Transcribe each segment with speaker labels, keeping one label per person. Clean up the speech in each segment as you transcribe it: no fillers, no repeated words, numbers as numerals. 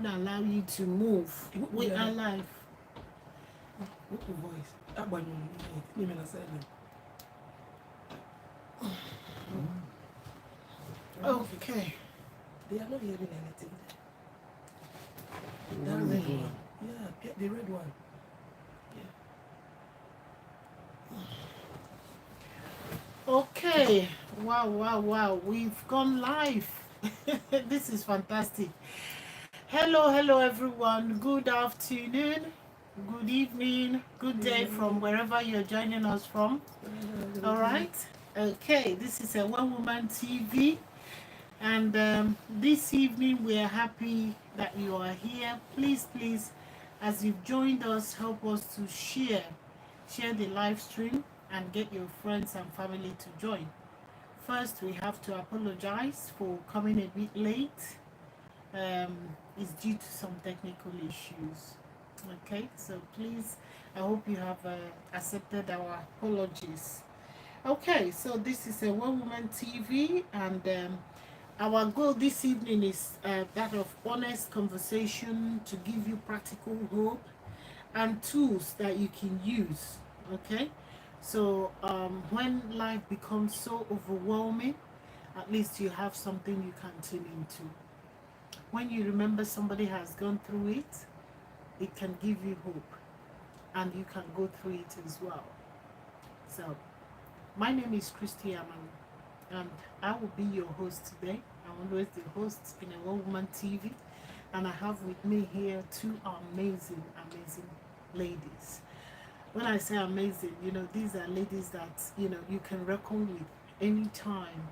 Speaker 1: won't allow you to move. We are live.
Speaker 2: What voice?
Speaker 1: Okay.
Speaker 2: They are not hearing anything.
Speaker 1: That
Speaker 2: That red
Speaker 1: way.
Speaker 2: one. Yeah, get the red one.
Speaker 1: Okay. Wow, wow, wow. We've gone live. This is fantastic. Hello, hello, everyone. Good afternoon, good evening, good day from wherever you're joining us from. All right. Okay. This is a One Woman TV. And this evening, we are happy that you are here. Please, please, as you've joined us, help us to share the live stream and get your friends and family to join. First, we have to apologize for coming a bit late. It's due to some technical issues. Okay, so please, I hope you have accepted our apologies. Okay, so this is a One Woman TV, and our goal this evening is that of honest conversation to give you practical hope and tools that you can use. Okay, so when life becomes so overwhelming, at least you have something you can tune into. When you remember somebody has gone through it can give you hope, and you can go through it as well. So, my name is Christy Aman, and I will be your host today. I'm always the host in a One Woman TV, and I have with me here two amazing, amazing ladies. When I say amazing, these are ladies that you can reckon with anytime.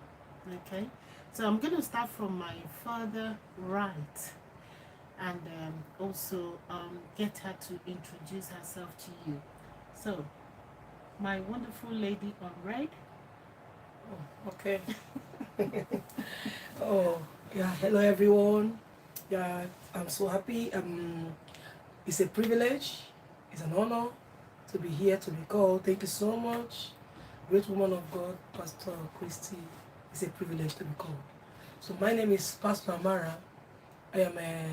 Speaker 1: Okay, so I'm going to start from my further right, and also get her to introduce herself to you. So, my wonderful lady on red.
Speaker 2: Oh, okay. Oh, yeah. Hello, everyone. Yeah, I'm so happy. It's a privilege. It's an honor to be here to be called. Thank you so much, great woman of God, Pastor Christy. It's a privilege to be called. So my name is Pastor Amara. I am a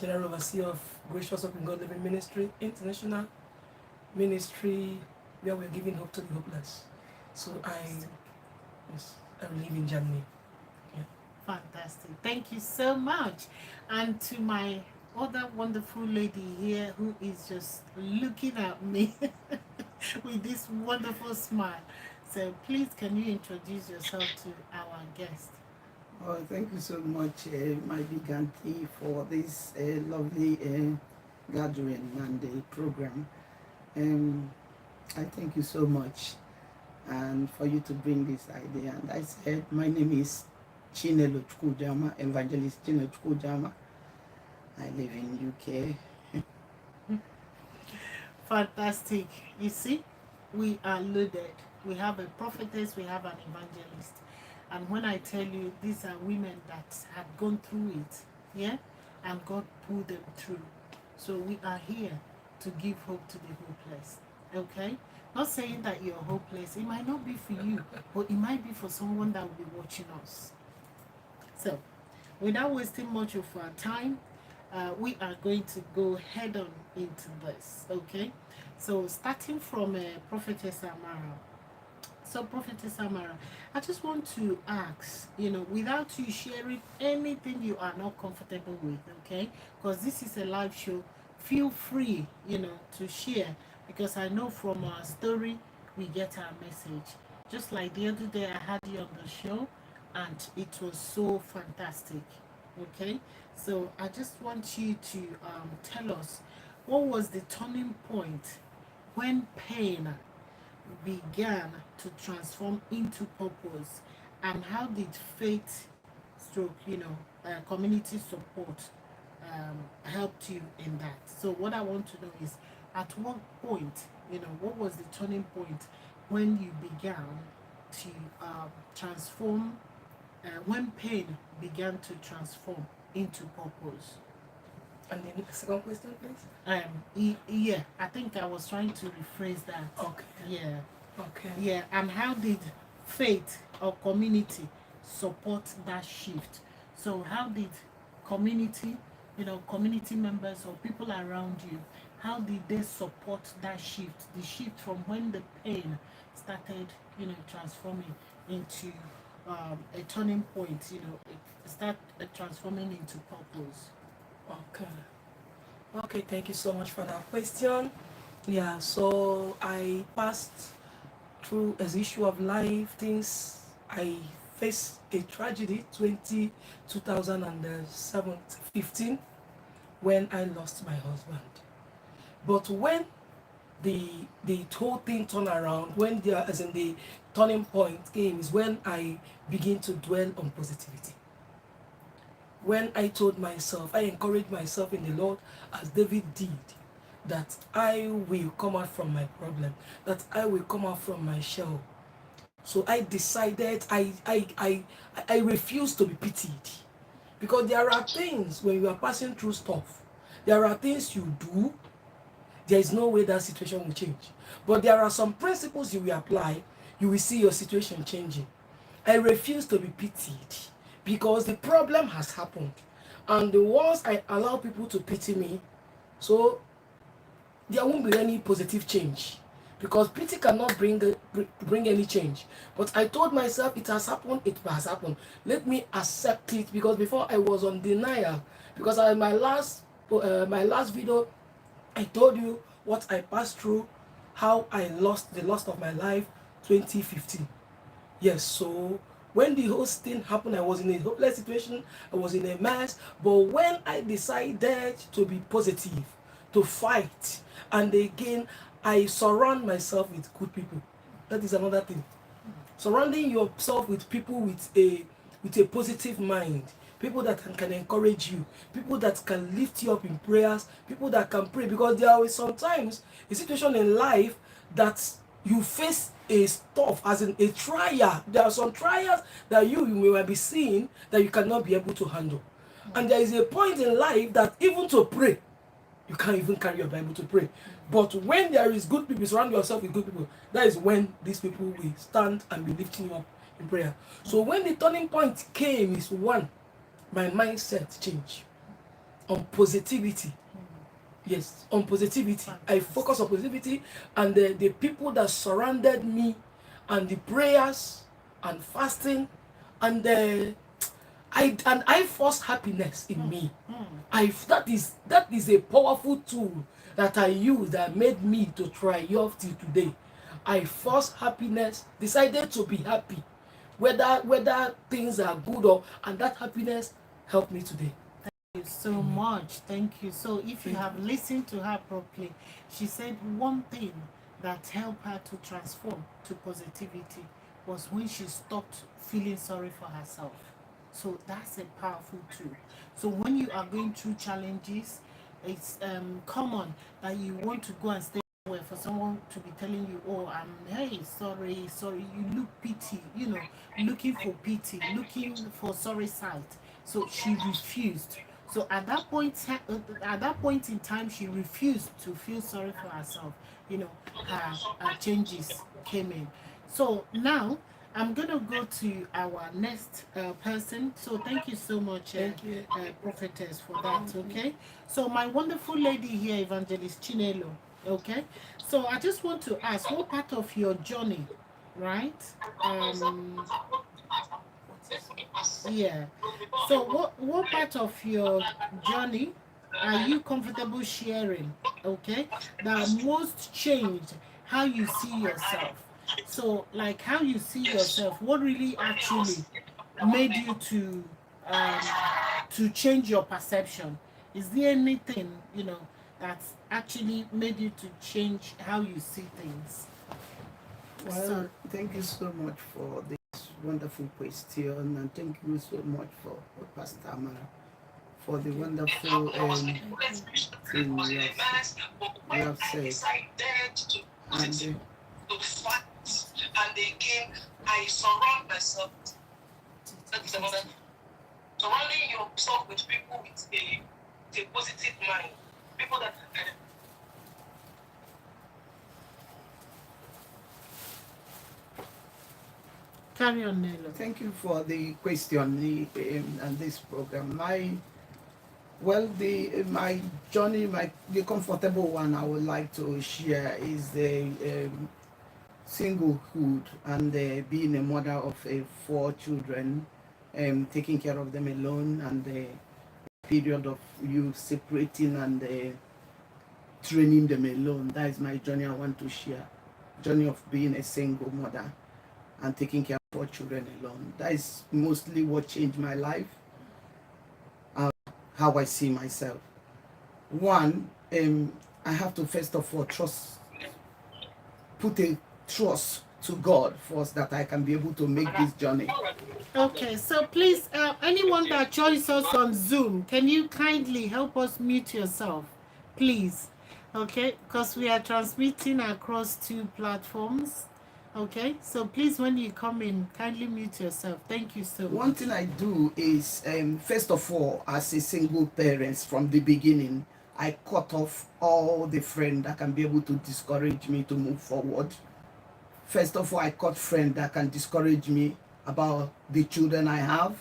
Speaker 2: general overseer of Gracious Hope in God Living Ministry, international ministry where we're giving hope to the hopeless. So yes, I live in Germany. Yeah.
Speaker 1: Fantastic. Thank you so much. And to my other wonderful lady here who is just looking at me with this wonderful smile. So please, can you introduce yourself to our guest?
Speaker 3: Oh, thank you so much, my big auntie, for this lovely gathering and the program. I thank you so much, and for you to bring this idea. And I said, my name is Chinelo Chukujama, Evangelist Chinelo Chukujama. I live in UK.
Speaker 1: Fantastic. You see, we are loaded. We have a prophetess, we have an evangelist. And when I tell you, these are women that have gone through it, yeah, and God pulled them through. So we are here to give hope to the hopeless. Okay? Not saying that you're hopeless. It might not be for you, but it might be for someone that will be watching us. So, without wasting much of our time, we are going to go head on into this. Okay? So, starting from Prophetess Amara. So, Prophetess Amara, I just want to ask, without you sharing anything you are not comfortable with, okay? Because this is a live show, feel free, to share. Because I know from our story, we get our message. Just like the other day, I had you on the show, and it was so fantastic, okay? So, I just want you to tell us what was the turning point when pain began to transform into purpose, and how did faith stroke community support helped you in that? So what I want to know is, at what point, what was the turning point when you began to transform, when pain began to transform into purpose?
Speaker 2: And then the second question, please.
Speaker 1: Yeah, I think I was trying to rephrase that.
Speaker 2: Okay.
Speaker 1: Yeah.
Speaker 2: Okay.
Speaker 1: Yeah, and how did faith or community support that shift? So how did community, community members or people around you, how did they support that shift, the shift from when the pain started, transforming into a turning point, it start transforming into purpose?
Speaker 2: Okay. Okay, thank you so much for that question. Yeah, so I passed through an issue of life, things I faced a tragedy 2015 when I lost my husband. But when the the whole thing turned around, when the as in the turning point came, is when I begin to dwell on positivity. When I told myself, I encouraged myself in the Lord as David did, that I will come out from my problem, that I will come out from my shell. So I decided I refuse to be pitied. Because there are things when you are passing through stuff, there are things you do, there is no way that situation will change. But there are some principles you will apply, you will see your situation changing. I refuse to be pitied because the problem has happened. And the once I allow people to pity me, so there won't be any positive change. Because pity cannot bring any change. But I told myself it has happened, it has happened. Let me accept it, because before I was on denial. Because my last video, I told you what I passed through, how I lost the loss of my life 2015. Yes, so when the whole thing happened, I was in a hopeless situation, I was in a mess. But when I decided to be positive, to fight, and again, I surround myself with good people. That is another thing. Surrounding yourself with people with a positive mind, people that can encourage you, people that can lift you up in prayers, people that can pray. Because there are sometimes a situation in life that you face a stuff as in a trial. There are some trials that you may be seeing that you cannot be able to handle. And there is a point in life that even to pray, you can't even carry your Bible to pray. But when there is good people, surround yourself with good people, that is when these people will stand and be lifting you up in prayer. So when the turning point came is one, my mindset changed on positivity. Yes, on positivity. I focus on positivity, and the people that surrounded me, and the prayers and fasting, and I forced happiness in me. That is a powerful tool that I use that made me to triumph till today. I forced happiness, decided to be happy, whether things are good, or and that happiness helped me today.
Speaker 1: You so much. Thank you. So if you have listened to her properly, she said one thing that helped her to transform to positivity was when she stopped feeling sorry for herself. So that's a powerful tool. So when you are going through challenges, it's common that you want to go and stay somewhere for someone to be telling you, oh, hey, sorry, you look pity, looking for pity, looking for sorry sight. So she refused. So at that point in time, she refused to feel sorry for herself. Her changes came in. So now I'm gonna go to our next person. So thank you so much,
Speaker 2: Thank you.
Speaker 1: prophetess, for that. Okay. So my wonderful lady here, Evangelist Chinelo. Okay. So I just want to ask, what part of your journey, right? Yeah. So what part of your journey are you comfortable sharing? Okay, that most changed how you see yourself. So like how you see yourself, what really actually made you to change your perception? Is there anything that's actually made you to change how you see things?
Speaker 3: Well,
Speaker 1: So
Speaker 3: thank you so much for this wonderful question, and thank you so much for Pastor Amara for the wonderful thing you have said. And I surround myself. That's another. Surrounding yourself with people with a positive mind, people that
Speaker 1: carry on, Nelo.
Speaker 3: Thank you for the question and this program. Well, my journey, the comfortable one I would like to share is the singlehood and being a mother of 4 children, taking care of them alone, and the period of you separating and training them alone. That is my journey I want to share. Journey of being a single mother and taking care of 4 children alone. That is mostly what changed my life, how I see myself. One, I have to first of all put a trust to God first that I can be able to make this journey.
Speaker 1: Okay, so please, anyone that joins us on Zoom, can you kindly help us mute yourself, please? Okay, because we are transmitting across 2 platforms. Okay, so please, when you come in, kindly mute yourself. Thank you so much.
Speaker 3: One thing I do is, first of all, as a single parent from the beginning, I cut off all the friends that can be able to discourage me to move forward. First of all, I cut friends that can discourage me about the children I have.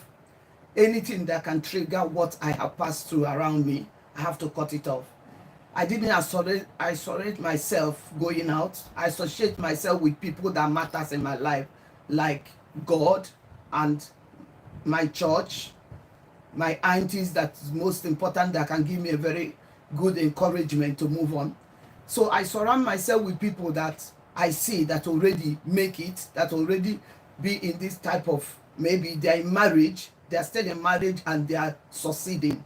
Speaker 3: Anything that can trigger what I have passed through around me, I have to cut it off. I didn't isolate myself going out. I associate myself with people that matters in my life, like God and my church, my aunties that's most important, that can give me a very good encouragement to move on. So I surround myself with people that I see that already make it, that already be in this type of, maybe they're in marriage, they're still in marriage and they are succeeding.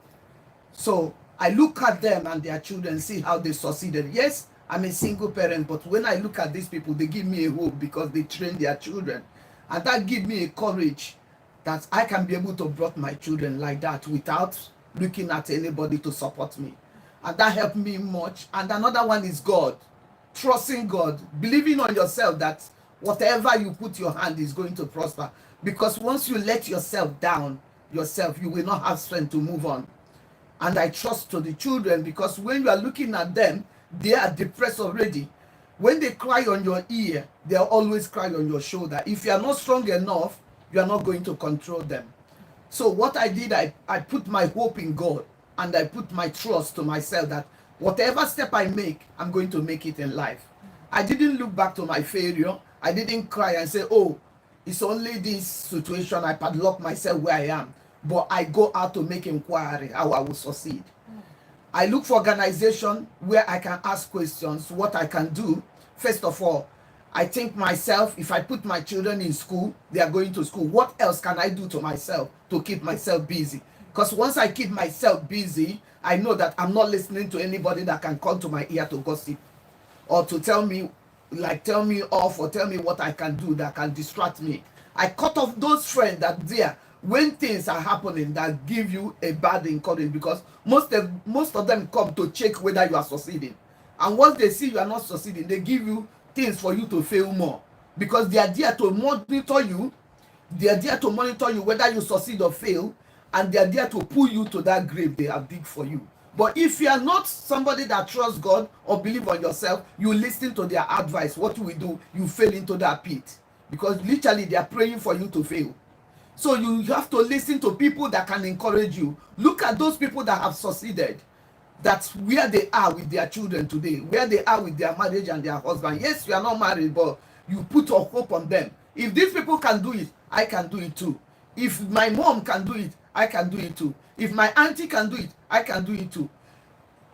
Speaker 3: So I look at them and their children, see how they succeeded. Yes, I'm a single parent, but when I look at these people, they give me a hope because they train their children. And that gives me a courage that I can be able to brought my children like that without looking at anybody to support me. And that helped me much. And another one is God. Trusting God, believing on yourself that whatever you put your hand is going to prosper. Because once you let yourself down, you will not have strength to move on. And I trust to the children, because when you are looking at them, they are depressed already. When they cry on your ear, they'll always cry on your shoulder. If you are not strong enough, you are not going to control them. So what I did, I put my hope in God, and I put my trust to myself that whatever step I make, I'm going to make it in life. I didn't look back to my failure. I didn't cry and say, oh, it's only this situation, I padlock myself where I am. But I go out to make inquiry how I will succeed. I look for organization where I can ask questions, what I can do. First of all, I think myself, if I put my children in school, they are going to school. What else can I do to myself to keep myself busy? Because once I keep myself busy, I know that I'm not listening to anybody that can come to my ear to gossip or to tell me off or tell me what I can do that can distract me. I cut off those friends that there when things are happening that give you a bad encouragement, because most of them come to check whether you are succeeding. And once they see you are not succeeding, they give you things for you to fail more, because they are there to monitor you. They are there to monitor you whether you succeed or fail, and they are there to pull you to that grave they have dig for you. But if you are not somebody that trusts God or believe on yourself, you listen to their advice. What you will do, you fall into that pit, because literally they are praying for you to fail. So you have to listen to people that can encourage you. Look at those people that have succeeded, that's where they are with their children today, where they are with their marriage and their husband. Yes, you are not married, but you put your hope on them. If these people can do it, I can do it too. If my mom can do it, I can do it too. If my auntie can do it, I can do it too.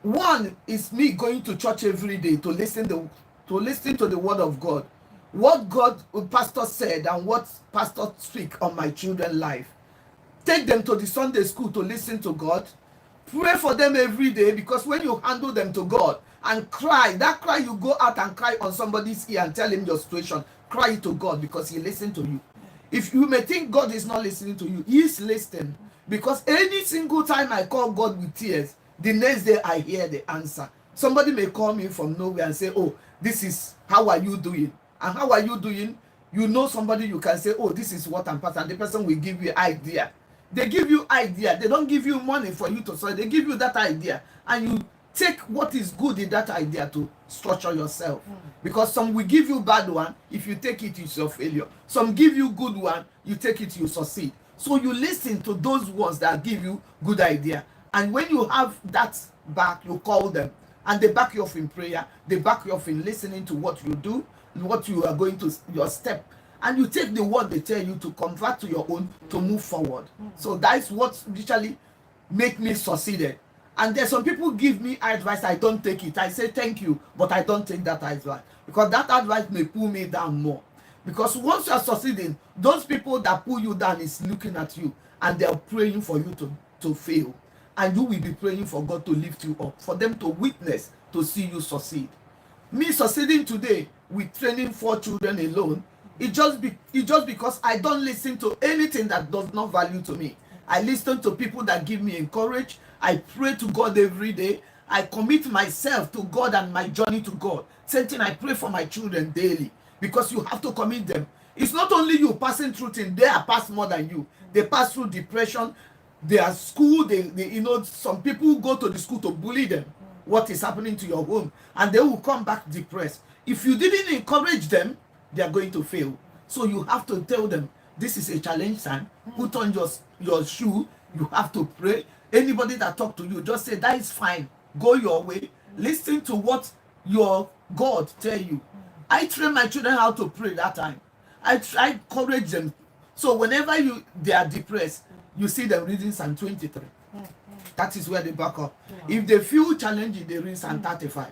Speaker 3: One is me going to church every day to listen to the word of God. What God, pastor said, and what pastor speak on my children's life. Take them to the Sunday school to listen to God. Pray for them every day, because when you handle them to God and cry, that cry, you go out and cry on somebody's ear and tell him your situation. Cry to God, because he listens to you. If you may think God is not listening to you, he is listening. Because any single time I call God with tears, the next day I hear the answer. Somebody may call me from nowhere and say, oh, this is, how are you doing? And how are you doing? You know somebody you can say, oh, this is what I'm passing. The person will give you idea. They give you idea. They don't give you money for you to solve. They give you that idea. And you take what is good in that idea to structure yourself. Because some will give you bad one. If you take it, it's your failure. Some give you good one. You take it, you succeed. So you listen to those ones that give you good idea. And when you have that back, you call them, and they back you off in prayer, they back you off in listening to what you do, what you are going to, your step, and you take the word they tell you to convert to your own, to move forward. So that's what literally make me succeeded. And there's some people give me advice, I don't take it. I say thank you, but I don't take that advice, because that advice may pull me down more. Because once you are succeeding, those people that pull you down is looking at you, and they are praying for you to fail, and you will be praying for God to lift you up, for them to witness, to see you succeed. Me succeeding today with training 4 children alone, it's just because I don't listen to anything that does not value to me. I listen to people that give me encourage. I pray to God every day. I commit myself to God and my journey to God. Same thing, I pray for my children daily, because you have to commit them. It's not only you passing through things, they are past more than you. They pass through depression. They are school, they some people go to the school to bully them, what is happening to your home, and they will come back depressed. If you didn't encourage them, they are going to fail. So you have to tell them, this is a challenge time. Put on your shoe. You have to pray. Anybody that talk to you, just say that is fine, go your way. Listen to what your God tell you. I train my children how to pray that time. I encourage them. So whenever they are depressed, you see them reading Psalm 23. That is where they back up. If they feel challenging, they read Psalm 35.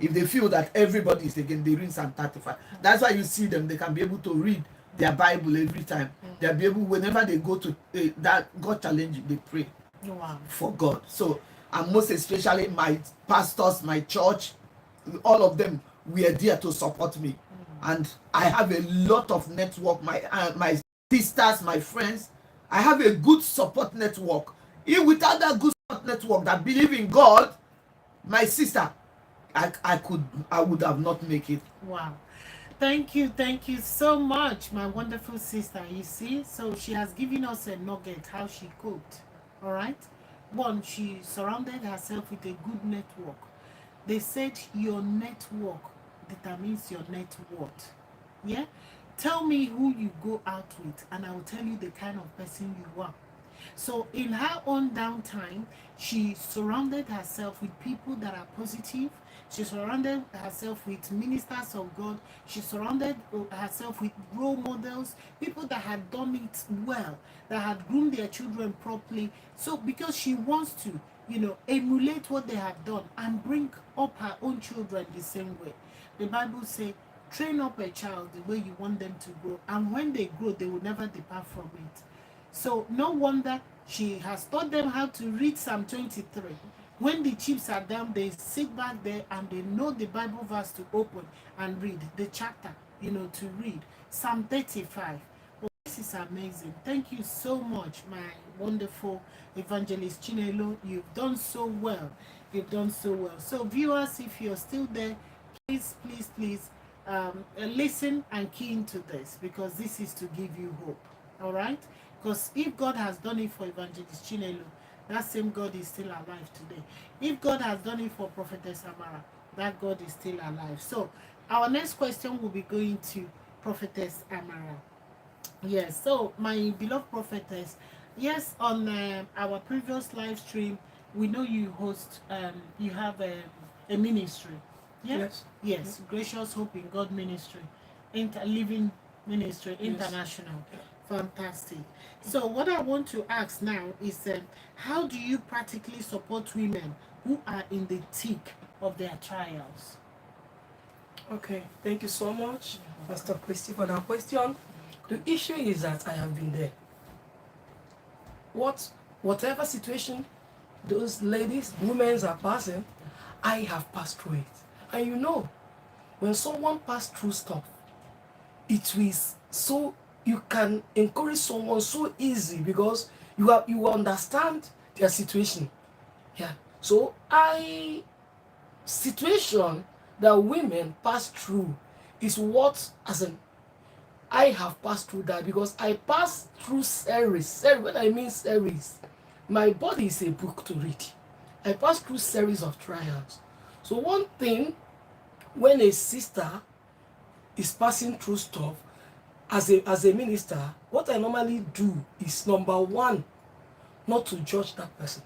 Speaker 3: If they feel that everybody is again, they read Psalm 35. That's why you see them, they can be able to read their Bible every time. They'll be able, whenever they go to that God challenge, they pray for God. So, and most especially my pastors, my church, all of them were there to support me. And I have a lot of network, my sisters, my friends. I have a good support network. If without that good support network that believe in God, my sister, I would have not make it.
Speaker 1: Wow. Thank you so much, my wonderful sister. You see, so she has given us a nugget how she cooked. All right. One, she surrounded herself with a good network. They said your network determines your net worth. Yeah. Tell me who you go out with, and I will tell you the kind of person you are. So in her own downtime, she surrounded herself with people that are positive. She surrounded herself with ministers of God. She surrounded herself with role models, people that had done it well, that had groomed their children properly. So because she wants to, emulate what they have done and bring up her own children the same way. The Bible says, train up a child the way you want them to grow, and when they grow, they will never depart from it. So no wonder she has taught them how to read Psalm 23. When the chips are down, they sit back there and they know the Bible verse to open and read the chapter, to read Psalm 35. Oh, this is amazing. Thank you so much, my wonderful evangelist Chinelo. You've done so well. You've done so well. So viewers, if you're still there, please listen and key into this, because this is to give you hope. All right? Because if God has done it for Evangelist Chinelo, that same God is still alive today. If God has done it for Prophetess Amara, that God is still alive. So our next question will be going to Prophetess Amara. Yes, so my beloved prophetess, yes, on our previous live stream, we know you host, you have a ministry. Yeah?
Speaker 2: Yes.
Speaker 1: Yes, Gracious Hope in God Ministry, Living Ministry International.
Speaker 2: Yes.
Speaker 1: Fantastic. So what I want to ask now is, how do you practically support women who are in the thick of their trials?
Speaker 2: Okay, thank you so much, Pastor Christy, for that question. The issue is that I have been there. Whatever situation those ladies, women are passing, I have passed through it. And when someone passes through stuff, it is so, you can encourage someone so easy, because you understand their situation. Yeah. So situation that women pass through is what, I have passed through that, because I passed through series. When I mean series, my body is a book to read. I passed through series of trials. So one thing, when a sister is passing through stuff, as a minister, what I normally do is, number one, not to judge that person.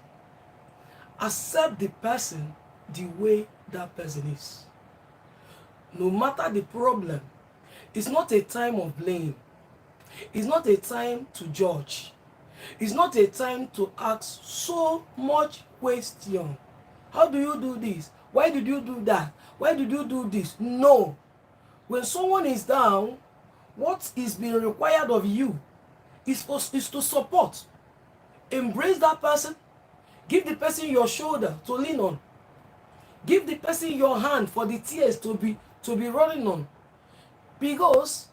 Speaker 2: accept the person the way that person is. No matter the problem, it's not a time of blame. It's not a time to judge. It's not a time to ask so much question. How do you do this? Why did you do that? Why did you do this? No. When someone is down, what is being required of you is to support. Embrace that person. Give the person your shoulder to lean on. Give the person your hand for the tears to be running on. Because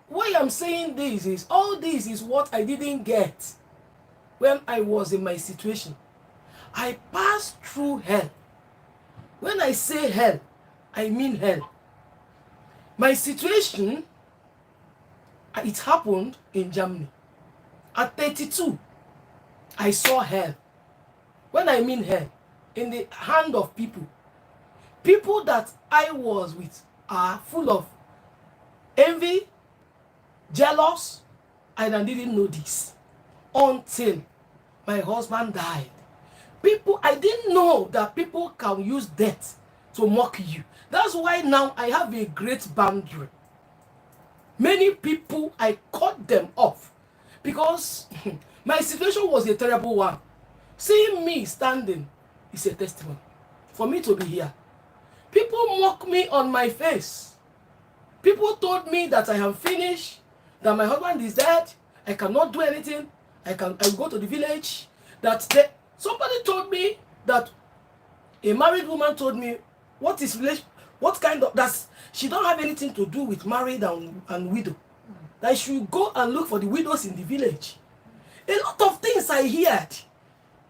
Speaker 2: why I'm saying this is, all this is what I didn't get when I was in my situation. I passed through hell. When I say hell, I mean hell. My situation, it happened in Germany. At 32, I saw hell. When I mean hell, in the hand of people. People that I was with are full of envy, jealous, and I didn't know this until my husband died. I didn't know that people can use death to mock you. That's why now I have a great boundary. Many people, I cut them off because my situation was a terrible one. Seeing me standing is a testimony for me to be here. People mock me on my face. People told me that I am finished, that my husband is dead, I cannot do anything, I will go to the village. Somebody told me that a married woman told me what kind of that she don't have anything to do with married and widow. That I should go and look for the widows in the village. A lot of things I heard.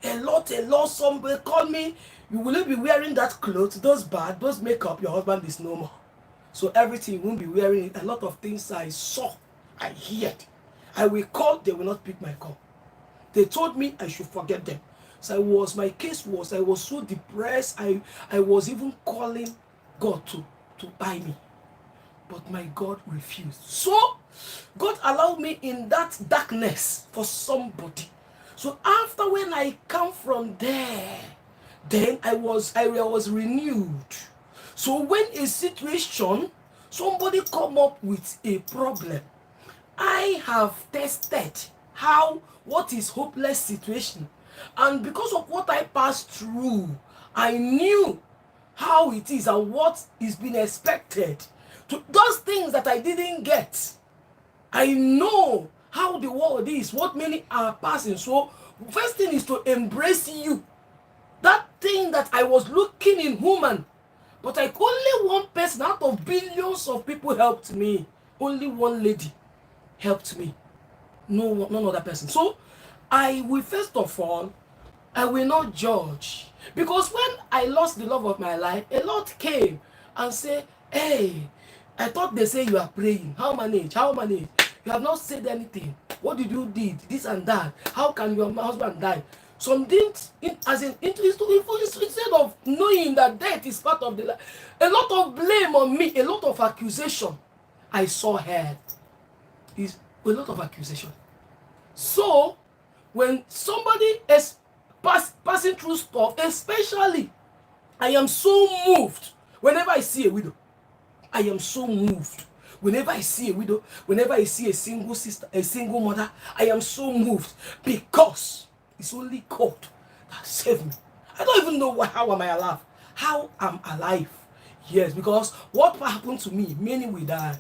Speaker 2: A lot. Somebody called me, you will be wearing that clothes, those makeup, your husband is no more. So everything, you won't be wearing it. A lot of things I saw, I heard. I will call, they will not pick my call. They told me I should forget them. So my case was, I was so depressed, I was even calling God to buy me. But my God refused. So God allowed me in that darkness for somebody. So after when I come from there, then I was renewed. So when a situation, somebody come up with a problem, I have tested what is hopeless situation. And because of what I passed through, I knew how it is and what is being expected. To those things that I didn't get, I know how the world is, what many are passing. So first thing is to embrace you. That thing that I was looking in human, but like only one person out of billions of people helped me. Only one lady helped me. No other person. So I will first of all, I will not judge. Because when I lost the love of my life, a lot came and say, hey, I thought they say you are praying. How manage? You have not said anything. What did you did? This and that. How can your husband die? Some didn't, instead of knowing that death is part of the life, a lot of blame on me, a lot of accusation. I saw her. Is a lot of accusation. So when somebody is passing through stuff, especially, I am so moved whenever I see a widow. I am so moved. Whenever I see a widow, whenever I see a single sister, a single mother, I am so moved because it's only God that saved me. I don't even know how am I alive. How am I alive? Yes, because what happened to me, many will die.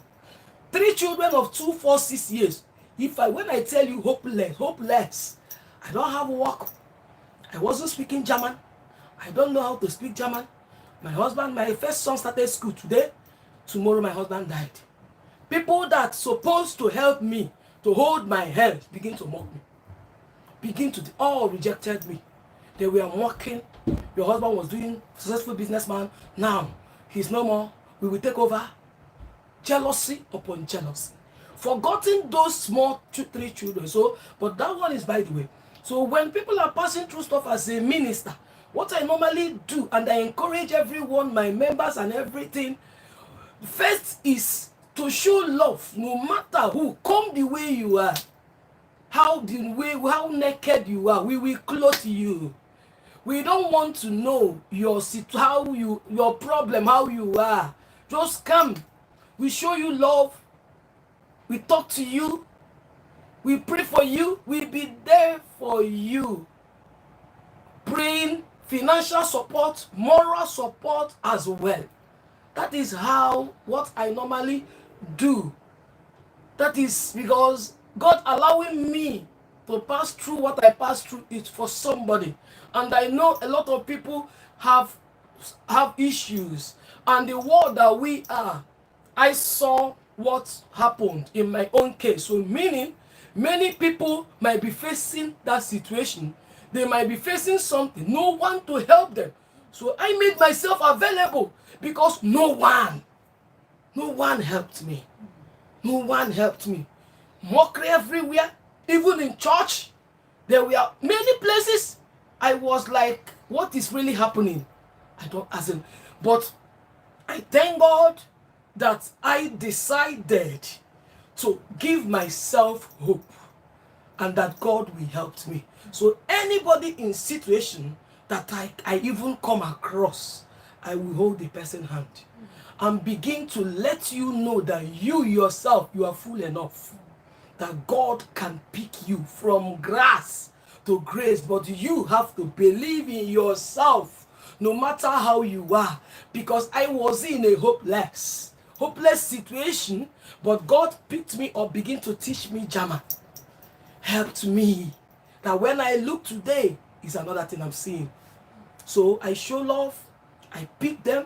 Speaker 2: 3 children of 2, 4, 6 years. When I tell you hopeless, I don't have work. I wasn't speaking German. I don't know how to speak German. My first son started school today. Tomorrow my husband died. People that supposed to help me, to hold my hand, begin to mock me. All rejected me. They were mocking. Your husband was doing successful businessman. Now, he's no more. We will take over. Jealousy upon jealousy. Forgotten those small 3 children. But that one is by the way. So when people are passing through stuff as a minister, what I normally do, and I encourage everyone, my members and everything, first is to show love, no matter who. Come the way you are. How naked you are, we will clothe you. We don't want to know your your problem, how you are. Just come. We show you love. We talk to you. We pray for you. We be there for you. Praying, financial support, moral support as well. That is what I normally do. That is because God allowing me to pass through what I pass through is for somebody. And I know a lot of people have issues. And the world that we are, I saw what happened in my own case. So meaning, many people might be facing that situation. They might be facing something. No one to help them. So I made myself available because no one helped me. No one helped me. Mockery everywhere, even in church. There were many places I was like, what is really happening? I don't, as in, but I thank God that I decided to give myself hope and that God will help me. So anybody in situation that I even come across, I will hold the person's hand and begin to let you know that you yourself, you are full enough. That God can pick you from grass to grace, but you have to believe in yourself no matter how you are. Because I was in a hopeless situation, but God picked me up, began to teach me German, helped me. That when I look today, is another thing I'm seeing. So I show love, I pick them,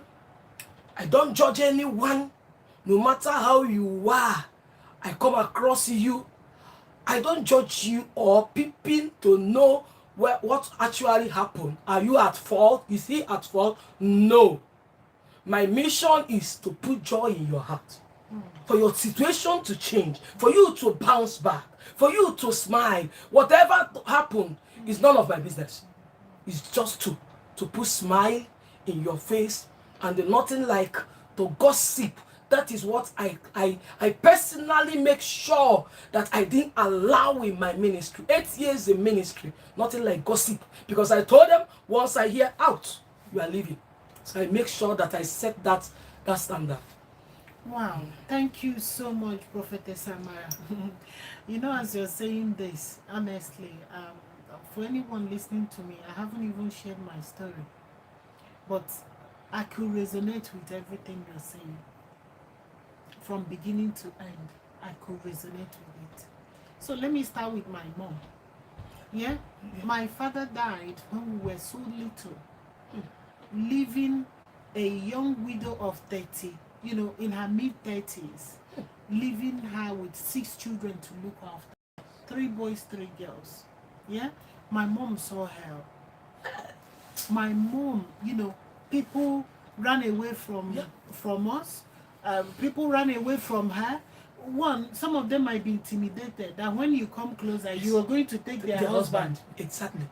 Speaker 2: I don't judge anyone, no matter how you are. I come across you. I don't judge you or peeping to know what actually happened. Are you at fault? Is he at fault? No. My mission is to put joy in your heart. For your situation to change. For you to bounce back. For you to smile. Whatever happened is none of my business. It's just to put smile in your face and nothing like to gossip. That is what I personally make sure that I didn't allow in my ministry. 8 years in ministry, nothing like gossip. Because I told them, once I hear out, you are leaving. So I make sure that I set that standard.
Speaker 1: Wow, thank you so much, Prophetess Amara. As you're saying this, honestly, for anyone listening to me, I haven't even shared my story, but I could resonate with everything you're saying. From beginning to end, I could resonate with it. So let me start with my mom. Yeah? My father died when we were so little, leaving a young widow of 30, in her mid-30s, leaving her with 6 children to look after. 3 boys, 3 girls. Yeah? My mom saw hell. My mom, people ran away from us. People ran away from her. Some of them might be intimidated that when you come closer, you are going to take their husband.
Speaker 2: Exactly.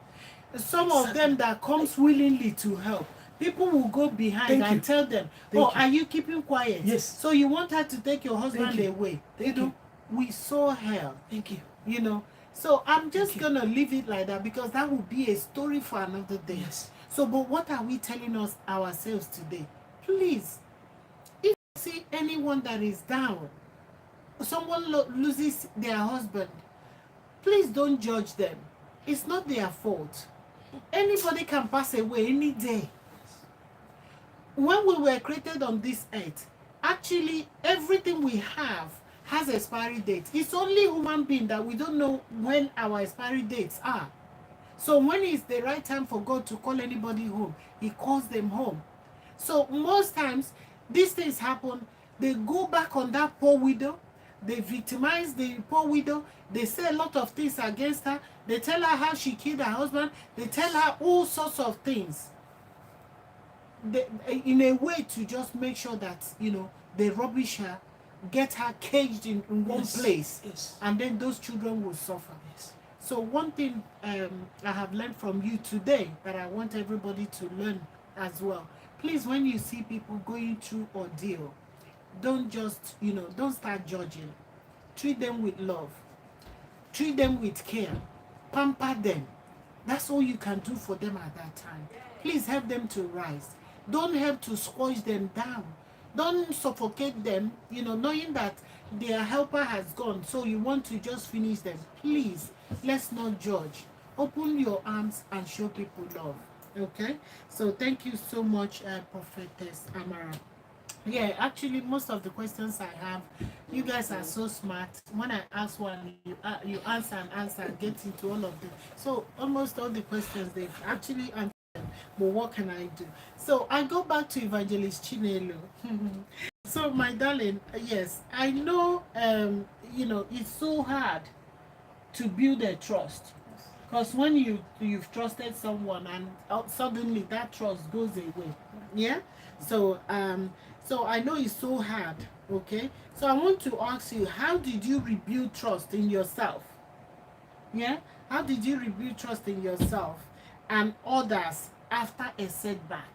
Speaker 1: Some of them that comes willingly to help. People will go behind and tell them, are you keeping quiet?
Speaker 2: Yes.
Speaker 1: So you want her to take your husband away.
Speaker 2: Thank you.
Speaker 1: We saw hell.
Speaker 2: Thank you.
Speaker 1: So I'm just going to leave it like that because that would be a story for another day.
Speaker 2: Yes.
Speaker 1: So, but what are we telling ourselves today? Please, if you see anyone that is down, someone loses their husband, please don't judge them. It's not their fault. Anybody can pass away any day. When we were created on this earth, actually everything we have has expiry date. It's only human being that we don't know when our expiry dates are. So when it's the right time for God to call anybody home, he calls them home. So most times these things happen, they go back on that poor widow, they victimize the poor widow, they say a lot of things against her, they tell her how she killed her husband, they tell her all sorts of things. In a way to just make sure that, they rubbish her, get her caged in one place, and then those children will suffer. So one thing I have learned from you today that I want everybody to learn as well. Please, when you see people going through ordeal, don't just, don't start judging. Treat them with love. Treat them with care. Pamper them. That's all you can do for them at that time. Please help them to rise. Don't help to squash them down. Don't suffocate them, knowing that their helper has gone. So you want to just finish them. Please, let's not judge. Open your arms and show people love. Okay? So thank you so much, Prophetess Amara. Yeah, actually, most of the questions I have, you guys are so smart. When I ask one, you answer, get into all of them. So almost all the questions they've actually answered. But what can I do? So I go back to Evangelist Chinelo. So my darling, yes, I know. It's so hard to build a trust, because when you've trusted someone and suddenly that trust goes away. Yeah. So I know it's so hard. Okay. So I want to ask you, how did you rebuild trust in yourself? Yeah. How did you rebuild trust in yourself and others after a setback?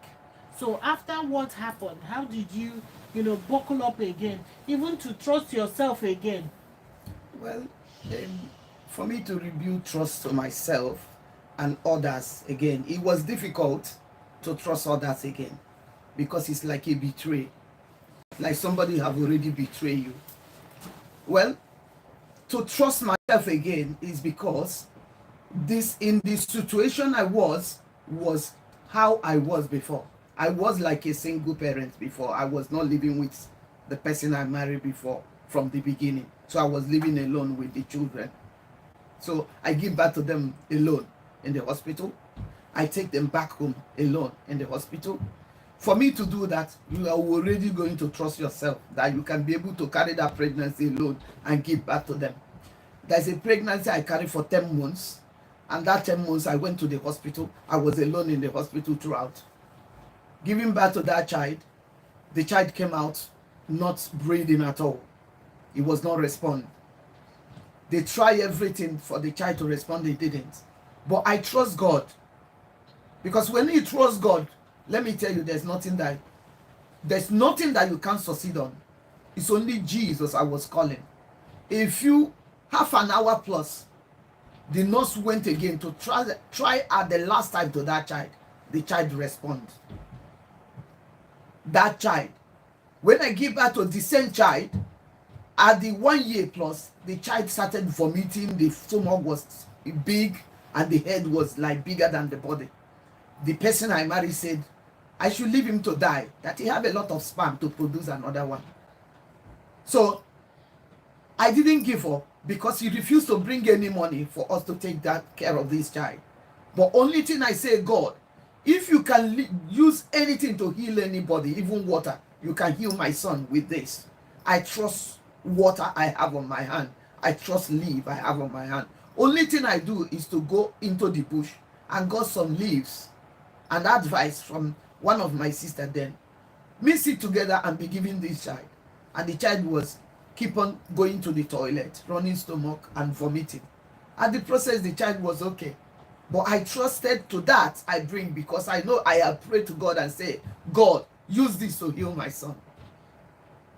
Speaker 1: So after what happened, how did you buckle up again, even to trust yourself again?
Speaker 3: Well, for me to rebuild trust to myself and others again, it was difficult to trust others again, because it's like a betray, like somebody have already betrayed you. Well, to trust myself again is because in the situation I was how I was before. I was like a single parent before. I was not living with the person I married before from the beginning. So I was living alone with the children. So I give birth to them alone in the hospital. I take them back home alone in the hospital. For me to do that, you are already going to trust yourself that you can be able to carry that pregnancy alone and give birth to them. There's a pregnancy I carried for 10 months. And that 10 months I went to the hospital. I was alone in the hospital throughout. Giving birth to that child, the child came out not breathing at all. He was not responding. They tried everything for the child to respond, they didn't. But I trust God. Because when you trust God, let me tell you, there's nothing that you can't succeed on. It's only Jesus I was calling. A few half an hour plus, the nurse went again to try at the last time to that child. The child responded. That child, when I give birth to the same child, at the 1 year plus, the child started vomiting. The stomach was big and the head was like bigger than the body. The person I married said I should leave him to die, that he have a lot of sperm to produce another one. So I didn't give up, because he refused to bring any money for us to take that care of this child. But only thing I say, God, if you can use anything to heal anybody, even water, you can heal my son with this. I trust water I have on my hand. I trust leaf I have on my hand. Only thing I do is to go into the bush and got some leaves and advice from one of my sisters then. Mix it together and be giving this child. And the child was keep on going to the toilet, running stomach and vomiting. At the process, the child was okay. But I trusted to that I bring, because I know I have prayed to God and say, God, use this to heal my son.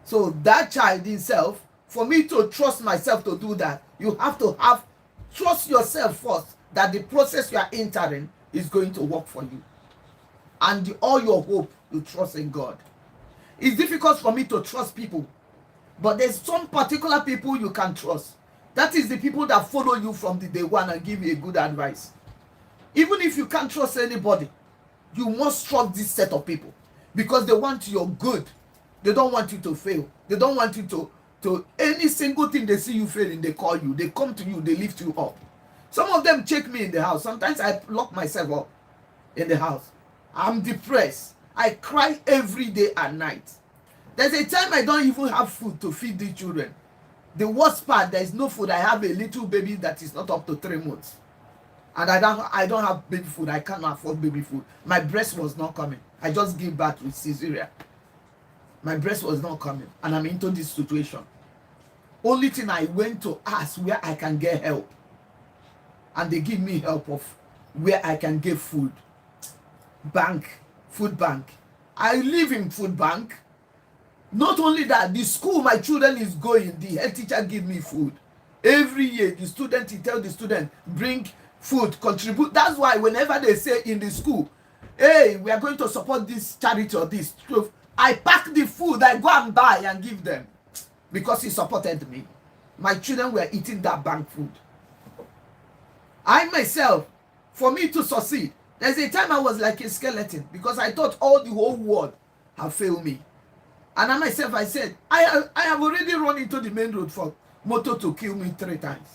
Speaker 3: So that child himself, for me to trust myself to do that, you have to trust yourself first that the process you are entering is going to work for you. And all your hope, you trust in God. It's difficult for me to trust people, but there's some particular people you can trust. That is the people that follow you from the day one and give you a good advice. Even if you can't trust anybody, you must trust this set of people, because they want your good. They don't want you to fail. They don't want you to any single thing they see you failing, they call you. They come to you, they lift you up. Some of them check me in the house. Sometimes I lock myself up in the house. I'm depressed. I cry every day and night. There's a time I don't even have food to feed the children. The worst part, there is no food. I have a little baby that is not up to 3 months. And I don't have baby food. I can't afford baby food. My breast was not coming. I just gave birth with cesarean. My breast was not coming. And I'm into this situation. Only thing, I went to ask where I can get help. And they give me help of where I can get food. Food bank. I live in food bank. Not only that, the school my children is going, the head teacher give me food. Every year, he tell the student, bring food, contribute. That's why whenever they say in the school, hey, we are going to support this charity or this, I pack the food, I go and buy and give them because he supported me. My children were eating that bank food. I myself, for me to succeed, there's a time I was like a skeleton because I thought all the whole world have failed me. And I myself, I said, I have already run into the main road for motor to kill me 3 times.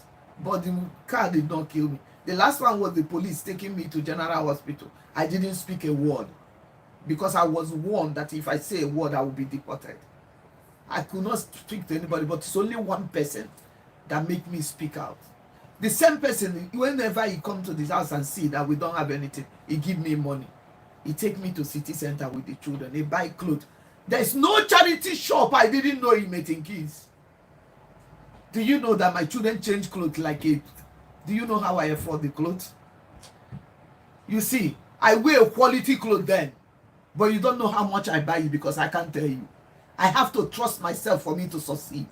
Speaker 3: But the car did not kill me. The last one was the police taking me to General Hospital. I didn't speak a word because I was warned that if I say a word, I will be deported. I could not speak to anybody, but it's only one person that made me speak out. The same person, whenever he come to this house and see that we don't have anything, he give me money. He take me to city center with the children. He buy clothes. There's no charity shop I didn't know he made in Keys. Do you know that my children change clothes like it? Do you know how I afford the clothes? You see, I wear quality clothes then, but you don't know how much I buy it because I can't tell you. I have to trust myself for me to succeed.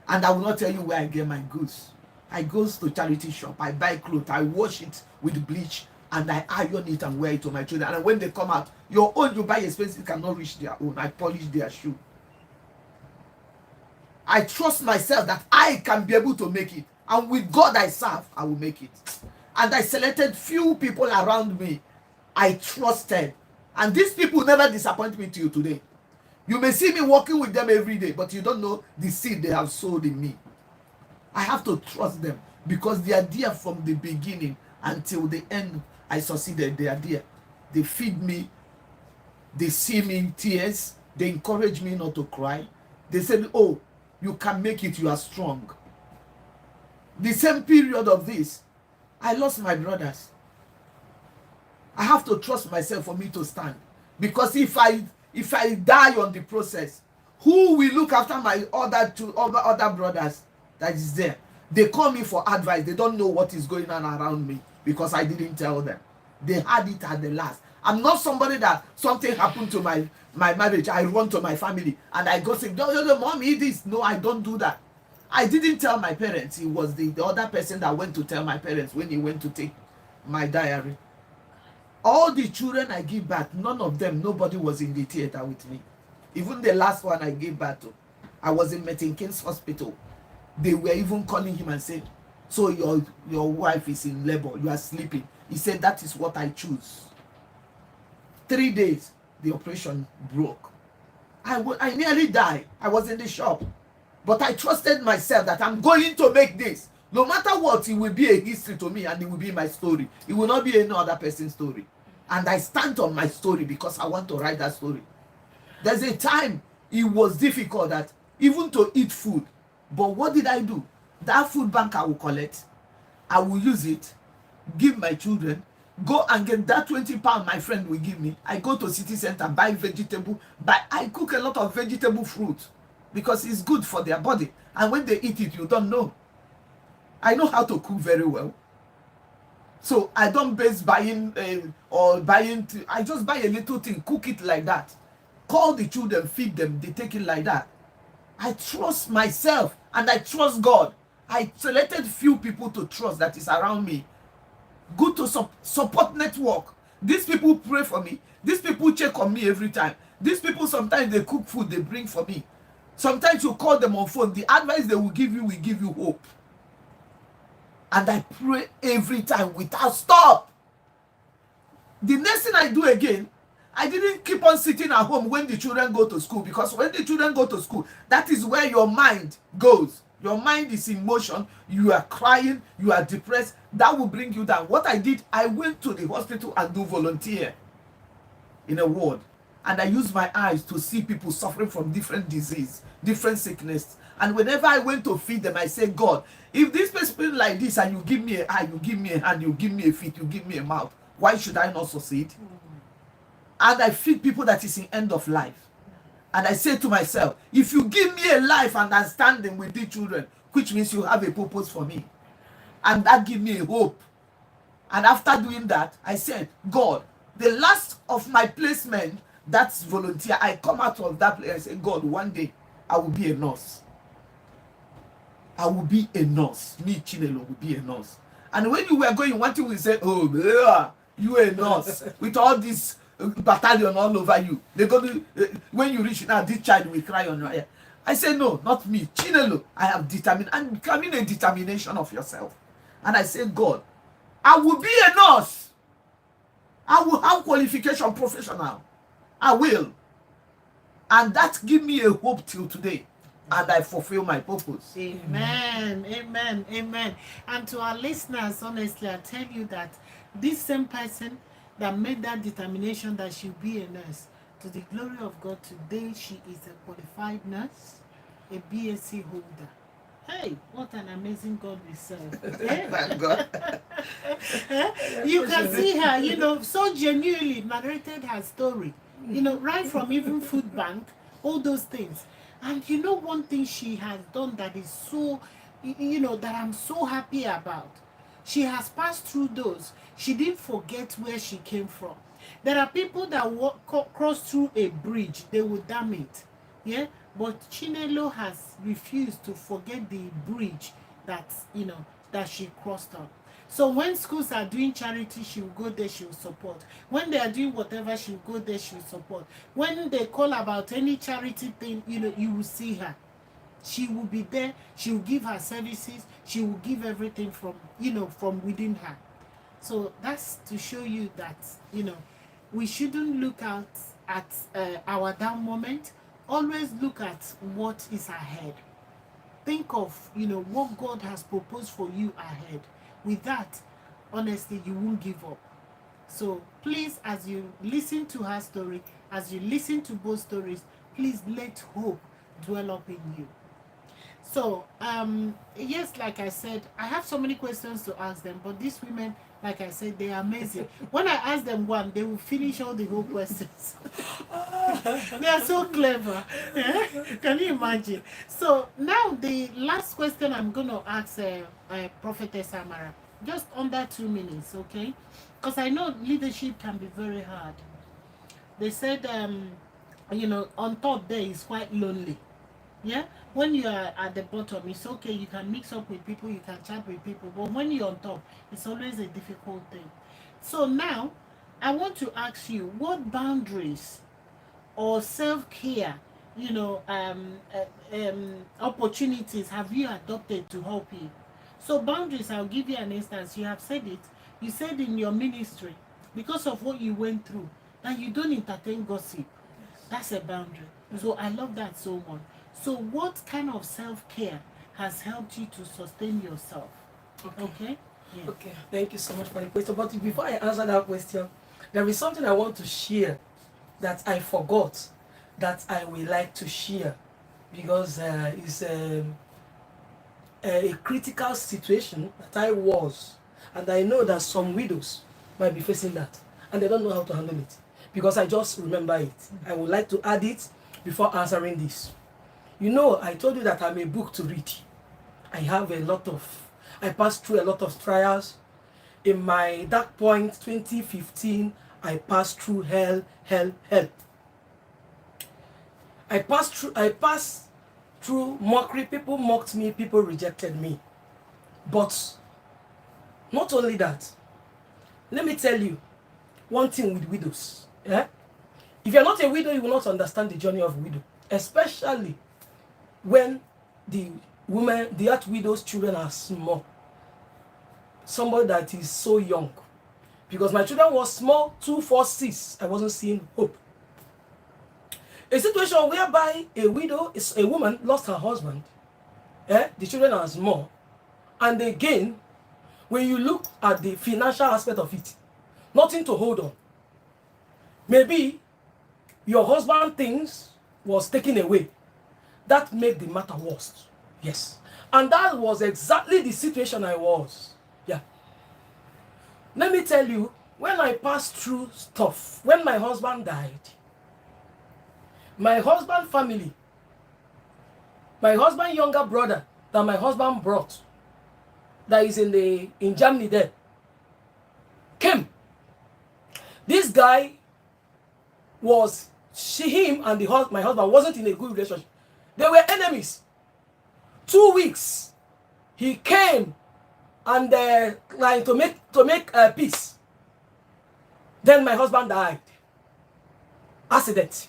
Speaker 3: And I will not tell you where I get my goods. I go to charity shop, I buy clothes, I wash it with bleach, and I iron it and wear it to my children. And when they come out, your own you buy expensive cannot reach their own. I polish their shoe. I trust myself that I can be able to make it. And with God I serve, I will make it. And I selected few people around me I trusted. And these people never disappoint me till today. You may see me working with them every day, but you don't know the seed they have sowed in me. I have to trust them because they are there from the beginning until the end. I succeeded. They are there. They feed me. They see me in tears. They encourage me not to cry. They said, oh, you can make it. You are strong. The same period of this, I lost my brothers. I have to trust myself for me to stand. Because if I die on the process, who will look after my other brothers that is there? They call me for advice. They don't know what is going on around me because I didn't tell them. They had it at the last. I'm not somebody that something happened to my marriage. I run to my family and I go say, no, mom, eat this. No, I don't do that. I didn't tell my parents. It was the other person that went to tell my parents when he went to take my diary. All the children I give birth, none of them, nobody was in the theater with me. Even the last one I gave birth to, I was in Metin King's hospital. They were even calling him and saying, so your wife is in labor, you are sleeping. He said, that is what I choose. 3 days, the operation broke. I nearly died. I was in the shop. But I trusted myself that I'm going to make this. No matter what, it will be a history to me and it will be my story. It will not be any other person's story. And I stand on my story because I want to write that story. There's a time it was difficult that even to eat food. But what did I do? That food bank I will collect. I will use it, give my children, go and get that 20 pounds my friend will give me. I go to city center, buy vegetable, I cook a lot of vegetable fruit because it's good for their body. And when they eat it, you don't know. I know how to cook very well. So I don't base buying I just buy a little thing, cook it like that. Call the children, feed them, they take it like that. I trust myself and I trust God. I selected few people to trust that is around me. Good to support network. These people pray for me. These people check on me every time. These people sometimes they cook food, they bring for me. Sometimes you call them on phone. The advice they will give you hope. And I pray every time without stop. The next thing I do again, I didn't keep on sitting at home when the children go to school, because when the children go to school, that is where your mind goes. Your mind is in motion. You are crying. You are depressed. That will bring you down. What I did, I went to the hospital and do volunteer in a ward. And I used my eyes to see people suffering from different disease, different sickness. And whenever I went to feed them, I said, God, if this person like this and you give me an eye, you give me a hand, you give me a feet, you give me a mouth, why should I not succeed? And I feed people that is in end of life. And I say to myself, if you give me a life and I'm standing with the children, which means you have a purpose for me. And that gives me a hope. And after doing that, I said, God, the last of my placement, that's volunteer, I come out of that place and say, God, one day I will be a nurse. I will be a nurse. Me, Chinelo, will be a nurse. And when you were going, one thing we say, oh, yeah, you a nurse with all this battalion all over you. They go to when you reach now, this child will cry on your ear. I say no, not me. Chinelo, I have determined and becoming a determination of yourself. And I say, God, I will be a nurse. I will have qualification professional. I will. And that give me a hope till today. And I fulfill my purpose.
Speaker 1: Amen, amen, amen. And to our listeners, honestly, I tell you that this same person that made that determination that she'll be a nurse, to the glory of God, today she is a qualified nurse, a BSc holder. Hey, what an amazing God we serve.
Speaker 3: Thank God.
Speaker 1: You can see her, so genuinely narrated her story, right from even food bank, all those things. And one thing she has done that is so, that I'm so happy about. She has passed through those. She didn't forget where she came from. There are people that cross through a bridge, they will dam it. Yeah? But Chinelo has refused to forget the bridge that, that she crossed on. So when schools are doing charity, she will go there, she will support. When they are doing whatever, she will go there, she will support. When they call about any charity thing, you will see her. She will be there, she will give her services, she will give everything from, from within her. So that's to show you that, we shouldn't look at our down moment. Always look at what is ahead. Think of, what God has proposed for you ahead. With that, honestly, you won't give up. So please, as you listen to her story, as you listen to both stories, please let hope dwell up in you. So, yes, like I said, I have so many questions to ask them, but these women, like I said, they are amazing. When I ask them one, they will finish all the whole questions. They are so clever. Can you imagine? So now the last question I'm going to ask Prophetess Amara, just under 2 minutes, okay? Because I know leadership can be very hard. They said, on top there is quite lonely. Yeah, when you are at the bottom, it's okay, you can mix up with people, you can chat with people, but when you're on top, it's always a difficult thing. So now I want to ask you, what boundaries or self-care, opportunities have you adopted to help you? So boundaries, I'll give you an instance. You have said it. You said in your ministry, because of what you went through, that you don't entertain gossip. That's a boundary. So I love that so much. So what kind of self-care has helped you to sustain yourself? Okay? Yeah.
Speaker 2: Okay, thank you so much for the question. But before I answer that question, there is something I want to share that I forgot that I would like to share because it's a critical situation that I was, and I know that some widows might be facing that and they don't know how to handle it because I just remember it. I would like to add it before answering this. I told you that I'm a book to read. I passed through a lot of trials. In my dark point, 2015, I passed through hell. I passed through mockery. People mocked me, people rejected me. But not only that, let me tell you one thing with widows. Yeah? If you're not a widow, you will not understand the journey of a widow, especially when the earth widow's children are small. Somebody that is so young. Because my children were small, 2, 4, 6. I wasn't seeing hope. A situation whereby a woman lost her husband. The children are small. And again, when you look at the financial aspect of it, nothing to hold on. Maybe your husband things was taken away. That made the matter worse. Yes. And that was exactly the situation I was. Yeah. Let me tell you, when I passed through stuff, when my husband died, my husband family, my husband younger brother that my husband brought, that is in Germany there, came. This guy was, him and my husband wasn't in a good relationship. They were enemies. 2 weeks, he came and like to make peace. Then my husband died. Accident.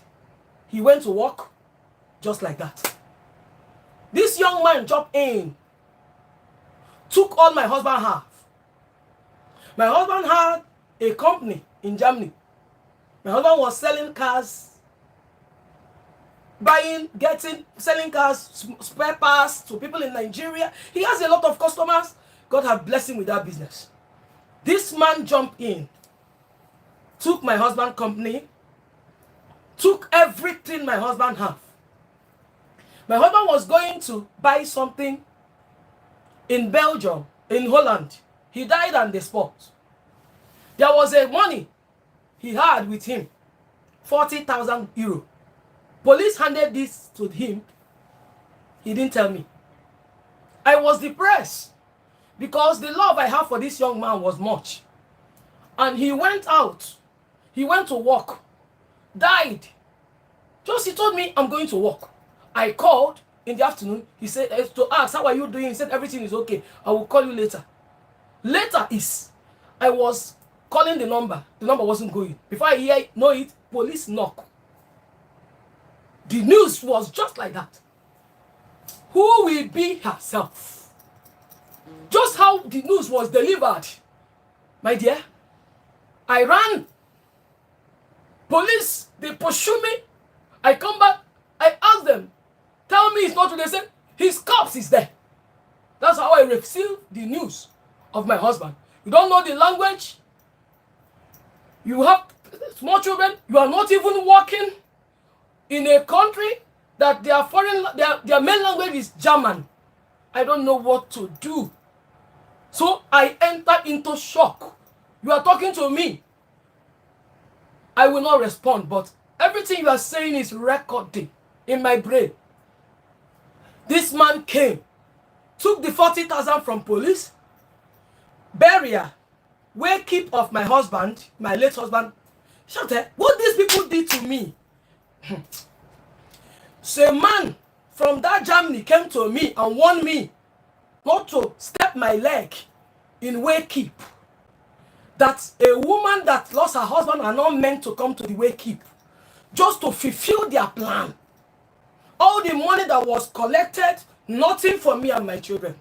Speaker 2: He went to work just like that. This young man jumped in, took all my husband have. My husband had a company in Germany. My husband was selling cars, selling cars, spare parts to people in Nigeria. He has a lot of customers. God have blessed him with that business. This man jumped in, took my husband's company, took everything my husband had. My husband was going to buy something in Belgium, in Holland. He died on the spot. There was a money he had with him, 40,000 euro. Police handed this to him. He didn't tell me. I was depressed because the love I have for this young man was much. And he went out. He went to work. Died. Just he told me, I'm going to work. I called in the afternoon. He said, to ask, how are you doing? He said, everything is okay. I will call you later. Later is, I was calling the number. The number wasn't going. Before I know it, police knock. The news was just like that. Who will be herself? Just how the news was delivered. My dear, I ran. Police, they pursue me. I come back. I ask them, tell me it's not true. They said, his corpse is there. That's how I received the news of my husband. You don't know the language. You have small children. You are not even working in a country that their main language is German. I don't know what to do. So I enter into shock. You are talking to me. I will not respond, but everything you are saying is recorded in my brain. This man came, took the 40,000 from police, burial, wake up of my husband, my late husband. Shout, what these people did to me. So a man from that Germany came to me and warned me not to step my leg in wake up. That a woman that lost her husband are not meant to come to the wake up just to fulfill their plan. All the money that was collected, nothing for me and my children.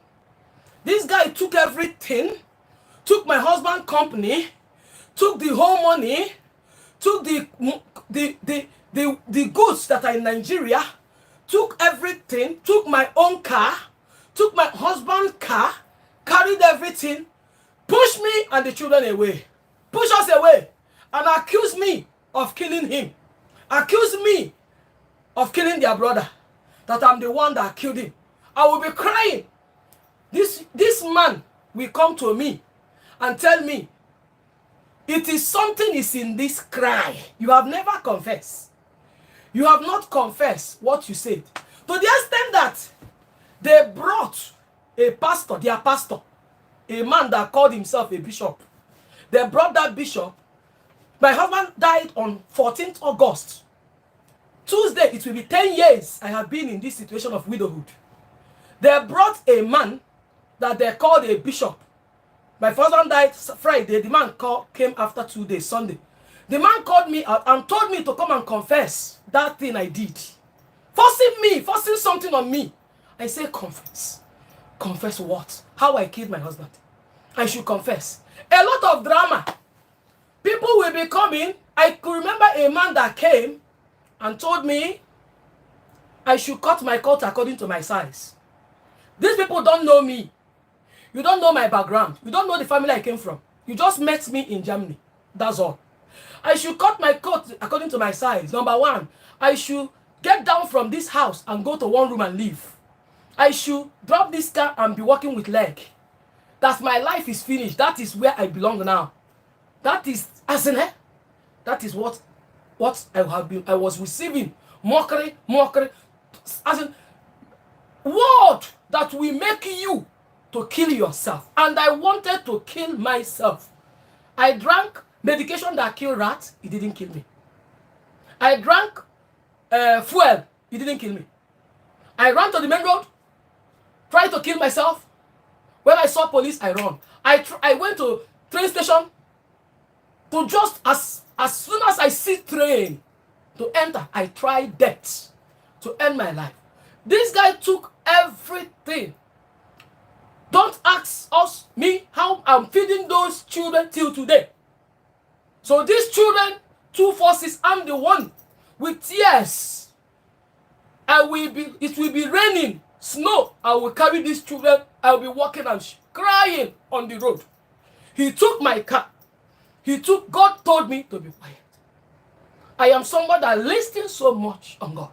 Speaker 2: This guy took everything, took my husband's company, took the whole money, took the goods that are in Nigeria, took everything, took my own car, took my husband's car, carried everything, pushed me and the children away, pushed us away, and accused me of killing him, accused me of killing their brother, that I'm the one that killed him. I will be crying. This man will come to me and tell me, it is something is in this cry. You have never confessed. You have not confessed what you said. To the extent that they brought a pastor, their pastor, a man that called himself a bishop. They brought that bishop. My husband died on 14th August. Tuesday, it will be 10 years I have been in this situation of widowhood. They brought a man that they called a bishop. My husband died Friday. The man came after 2 days, Sunday. The man called me out and told me to come and confess that thing I did. Forcing something on me. I say, confess. Confess what? How I killed my husband. I should confess. A lot of drama. People will be coming. I could remember a man that came and told me I should cut my coat according to my size. These people don't know me. You don't know my background. You don't know the family I came from. You just met me in Germany. That's all. I should cut my coat according to my size. Number one, I should get down from this house and go to one room and leave. I should drop this car and be walking with leg. That my life is finished. That is where I belong now. That is, that is what I was receiving. Mockery. As in, word that will make you to kill yourself. And I wanted to kill myself. I drank medication that killed rats. It didn't kill me. I drank fuel. It didn't kill me. I ran to the main road, tried to kill myself. When I saw police, I run. I went to train station to just as soon as I see train to enter, I try death to end my life. This guy took everything. Don't ask me how I'm feeding those children till today. So these children, 2 forces, I'm the one with tears. It will be raining, snow. I will carry these children. I will be walking and crying on the road. He took my car. God told me to be quiet. I am somebody that listens so much on God.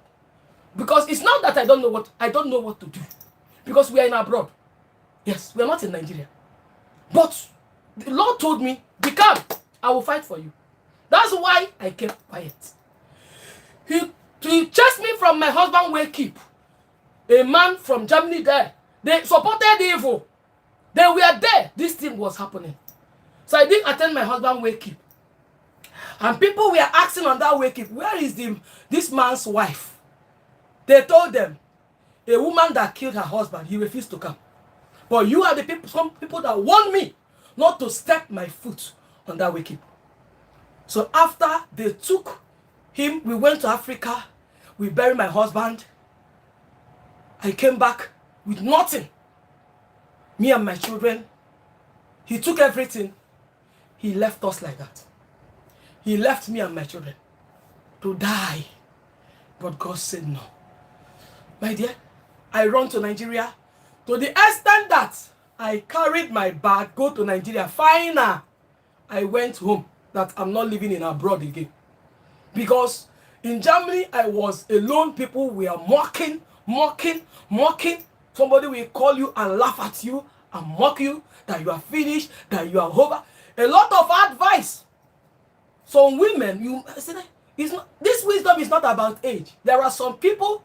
Speaker 2: Because it's not that I don't know what to do. Because we are in abroad. Yes, we are not in Nigeria. But the Lord told me, be calm. I will fight for you. That's why I kept quiet. He chased me from my husband where keep. A man from Germany there. They supported evil. They were there. This thing was happening. So I didn't attend my husband wake keep. And people were asking on that wake keep, where is this man's wife? They told them, a woman that killed her husband, he refused to come. But you are some people that want me not to step my foot on that wake keep. So after they took him, we went to Africa. We buried my husband. I came back with nothing. Me and my children. He took everything. He left us like that. He left me and my children to die. But God said no. My dear, I run to Nigeria to the extent that I carried my bag, go to Nigeria. Finally, I went home, that I'm not living in abroad again. Because in Germany, I was alone. People were mocking. Somebody will call you and laugh at you and mock you that you are finished, that you are over. A lot of advice. Some women, this wisdom is not about age. There are some people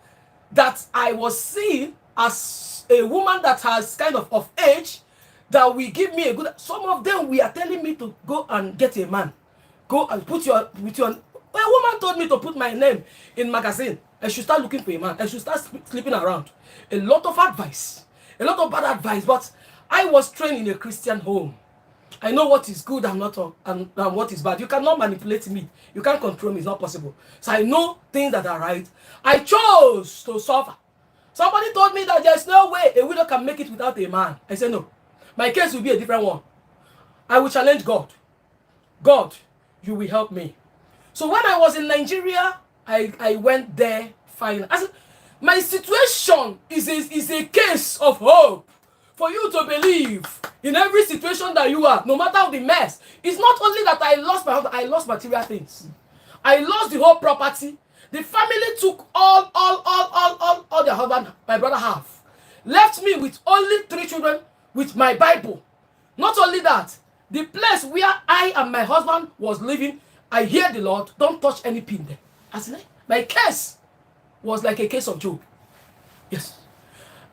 Speaker 2: that I was seeing as a woman that has kind of age that will give me a good. Some of them were telling me to go and get a man. Go and put your. A woman told me to put my name in magazine. I should start looking for a man. I should start sleeping around. A lot of advice. A lot of bad advice. But I was trained in a Christian home. I know what is good and what is bad. You cannot manipulate me. You can't control me. It's not possible. So I know things that are right. I chose to suffer. Somebody told me that there's no way a widow can make it without a man. I said no. My case will be a different one. I will challenge God. God, you will help me. So when I was in Nigeria, I went there finally. I said, my situation is a case of hope. For you to believe in every situation that you are, no matter the mess. It's not only that I lost my house, I lost material things. I lost the whole property. The family took all their husband, my brother have. Left me with only 3 children with my Bible. Not only that, the place where I and my husband was living, I hear the Lord, don't touch any pin there. I said, my case was like a case of Job. Yes.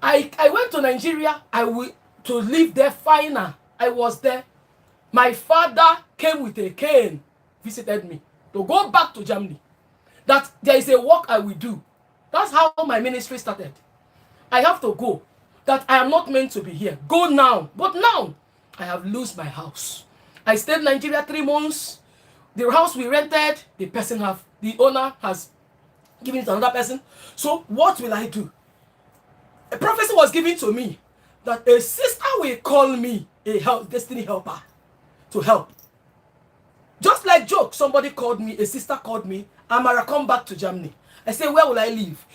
Speaker 2: I went to Nigeria. To live there final. I was there. My father came with a cane, visited me to go back to Germany. That there is a work I will do. That's how my ministry started. I have to go. That I am not meant to be here. Go now. But now, I have lost my house. I stayed in Nigeria 3 months. The house we rented, the owner has given it to another person. So what will I do? A prophecy was given to me that a sister will call me a destiny helper to help. Just like joke, somebody called me, a sister called me, Amara, come back to Germany. I said, where will I live?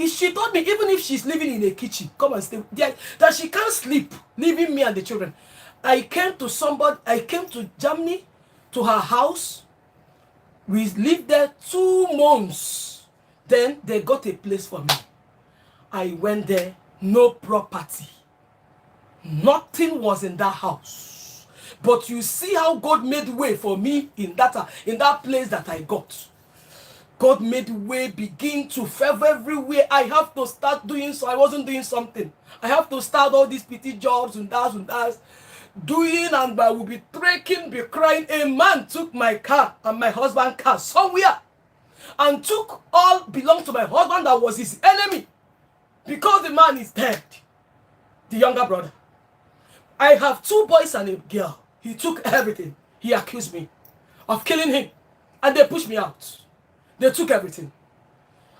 Speaker 2: She told me, even if she's living in a kitchen, come and stay there, that she can't sleep, leaving me and the children. I came to Germany, to her house. We lived there 2 months. Then they got a place for me. I went there. No property. Nothing was in that house. But you see how God made way for me in that place that I got. God made way begin to favor everywhere. I have to start doing so. I wasn't doing something. I have to start all these petty jobs and that. Doing, and I will be trekking, be crying. A man took my car and my husband's car somewhere. And took all belonged to my husband that was his enemy. Because the man is dead, the younger brother. I have 2 boys and a girl. He took everything. He accused me of killing him. And they pushed me out. They took everything.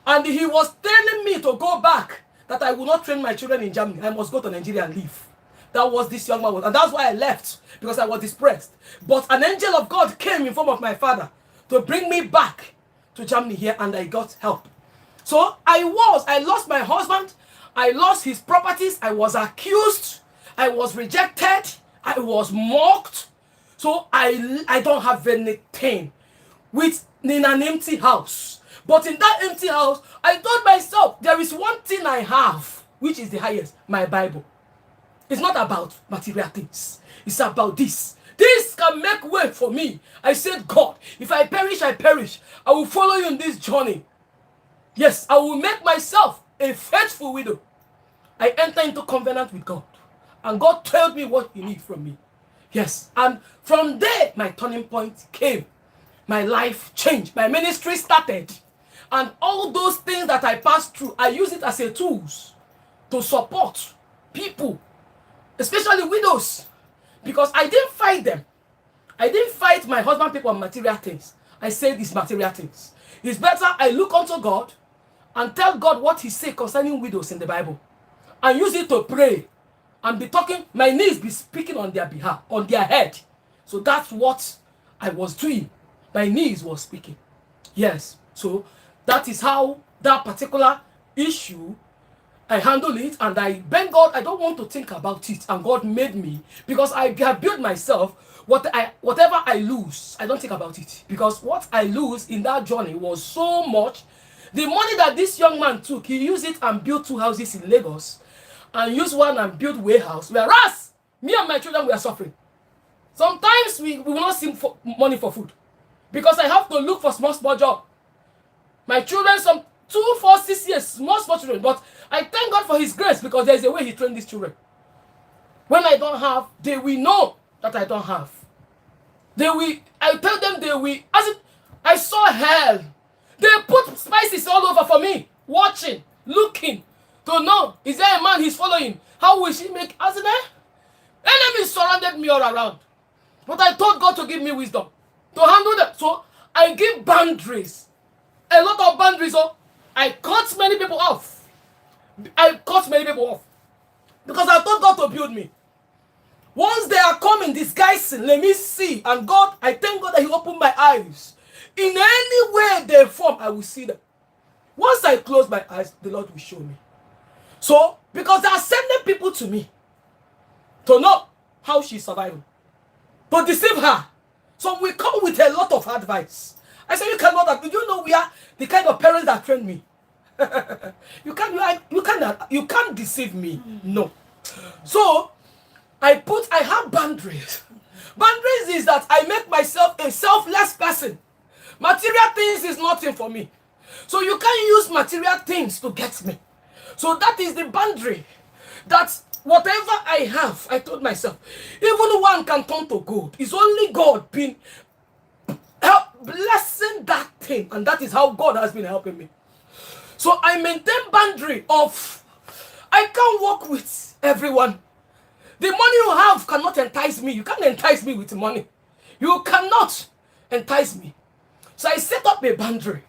Speaker 2: And he was telling me to go back, that I will not train my children in Germany. I must go to Nigeria and live. That was this young man was. And that's why I left, because I was depressed. But an angel of God came in form of my father to bring me back to Germany here, and I got help. So I lost my husband. I lost his properties. I was accused. I was rejected. I was mocked. So I don't have anything in an empty house. But in that empty house, I told myself, there is one thing I have, which is the highest, my Bible. It's not about material things. It's about this. This can make way for me. I said, God, if I perish, I perish. I will follow you in this journey. Yes, I will make myself a faithful widow. I enter into covenant with God. And God told me what he needs from me. Yes, and from there, my turning point came. My life changed. My ministry started. And all those things that I passed through, I use it as a tools to support people, especially widows, because I didn't fight them. I didn't fight my husband people on material things. I said these material things. It's better I look unto God and tell God what he said concerning widows in the Bible, and use it to pray and be talking, my knees be speaking on their behalf, on their head. So that's what I was doing. My knees was speaking. Yes. So that is how that particular issue, I handle it, and I beg God, I don't want to think about it. And God made me, because I have built myself, whatever I lose, I don't think about it. Because what I lose in that journey was so much. The money that this young man took, he used it and built 2 houses in Lagos, and used one and built warehouse. Whereas me and my children were suffering. Sometimes we will not see money for food, because I have to look for small job. My children, some 2, 4, 6 years, small children. But I thank God for his grace, because there's a way he trained these children. When I don't have, they will know that I don't have. I tell them they will, as if I saw hell. They put spices all over for me, watching, looking, to know, is there a man he's following? How will she make, as in enemies surrounded me all around. But I told God to give me wisdom to handle them. So I give boundaries. A lot of boundaries. So I cut many people off. Because I told God to build me. Once they are coming disguising, let me see. And God, I thank God that he opened my eyes. In any way they form, I will see them. Once I close my eyes, the Lord will show me. So, because they are sending people to me to know how she's surviving, to deceive her. So we come with a lot of advice. I say, you cannot. Do you know we are the kind of parents that train me? You can't deceive me. No. So I have boundaries. Boundaries is that I make myself a selfless person. Material things is nothing for me. So you can't use material things to get me. So that is the boundary. That whatever I have, I told myself, even one can turn to gold. It's only God being blessing that thing. And that is how God has been helping me. So I maintain boundary of, I can't work with everyone. The money you have cannot entice me. You can't entice me with money. You cannot entice me. So I set up a boundary.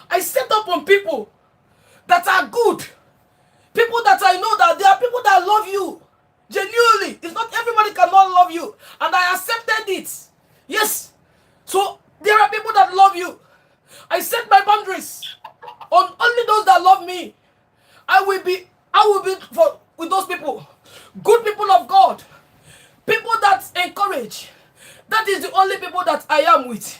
Speaker 2: I set up on people that are good. People that I know that there are people that love you genuinely. It's not everybody cannot love you. And I accepted it. Yes. So there are people that love you. I set my boundaries on only those that love me. I will be with those people. Good people of God. People that encourage. That is the only people that I am with.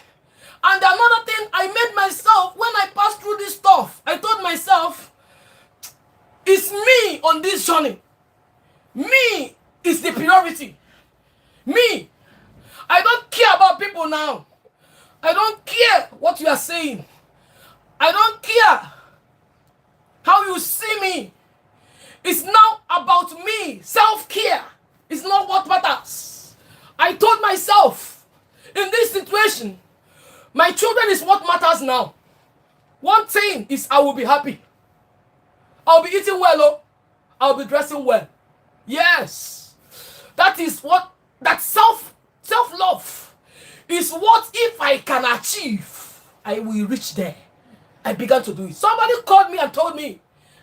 Speaker 2: And another thing I made myself, when I passed through this stuff, I told myself, it's me on this journey. Me is the priority. Me. I don't care about people now. I don't care what you are saying. I don't care how you see me. It's now about me. Self-care is not what matters. I told myself, in this situation, my children is what matters now. One thing is I will be happy. I'll be eating well, I'll be dressing well. Yes. That is what that self-love is. What if I can achieve, I will reach there. I began to do it. Somebody called me and told me,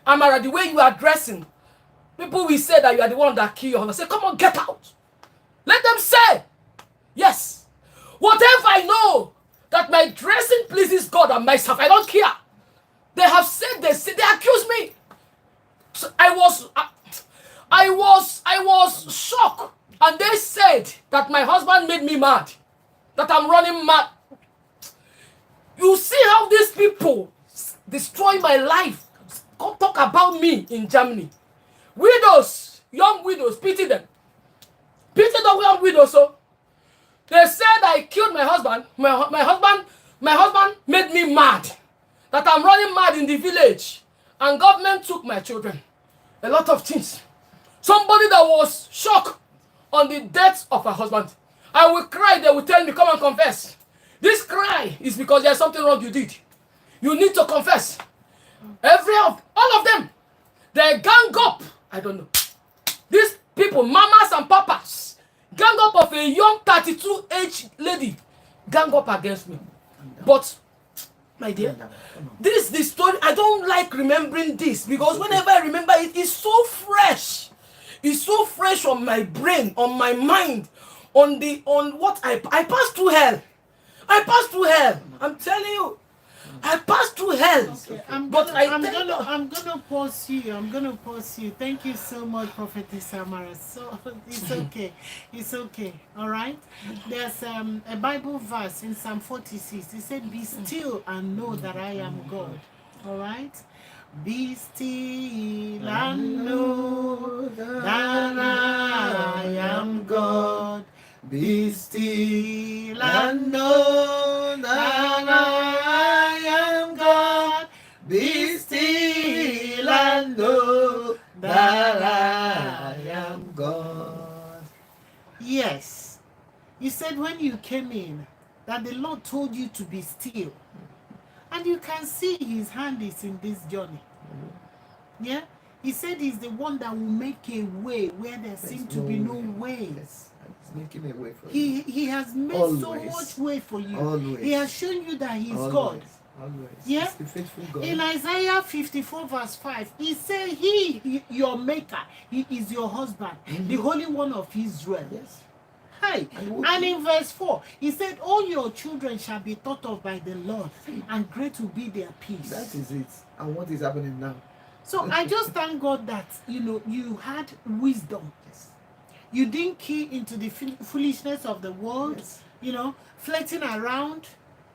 Speaker 2: Amara, the way you are dressing, people will say that you are the one that killed your husband. I say, come on, get out. Let them say, yes. Whatever I know that my dressing pleases God and myself, I don't care. They have said they accuse me. So I was shocked, and they said that my husband made me mad, that I'm running mad. You see how these people destroy my life. Come talk about me in Germany. Widows, young widows, pity them. Pity the young widows. So they said I killed my husband. My husband made me mad. That I'm running mad in the village. And government took my children. A lot of things. Somebody that was shocked on the death of her husband. I will cry, they will tell me, come and confess. This cry is because there's something wrong you did. You need to confess. All of them, they gang up. I don't know. These people, mamas and papas, gang up of a young 32 age lady, gang up against me. But, my dear, this is the story. I don't like remembering this because whenever I remember it, it's so fresh. It's so fresh on my brain, on my mind, on what I passed through hell. I passed through hell. I'm telling you. I passed through hell.
Speaker 1: Okay, I'm gonna pause you. I'm gonna pause you. Thank you so much, Prophetess Samara. So it's okay. It's okay. All right. There's a Bible verse in Psalm 46. It said, "Be still and know that I am God." All right. Be still and know that I am God. Be still and know that I am God. Be still and know that I am God. Yes. You said when you came in that the Lord told you to be still. And you can see his hand is in this journey. Yeah? He said he's the one that will make a way where there seems to be no way.
Speaker 3: Yes. He's making a way for you.
Speaker 1: He has made so much way for you.
Speaker 3: Always.
Speaker 1: He has shown you that he's
Speaker 3: Always.
Speaker 1: God.
Speaker 3: Always.
Speaker 1: Yeah?
Speaker 3: He's the faithful God.
Speaker 1: In Isaiah 54 verse 5, he said your maker, he is your husband, the Holy One of Israel.
Speaker 3: Yes.
Speaker 1: Hey. And in verse 4, he said, all your children shall be thought of by the Lord, and great will be their peace.
Speaker 3: That is it. And what is happening now?
Speaker 1: So I just thank God that, you had wisdom.
Speaker 3: Yes.
Speaker 1: You didn't key into the foolishness of the world,
Speaker 3: Yes.
Speaker 1: flirting around,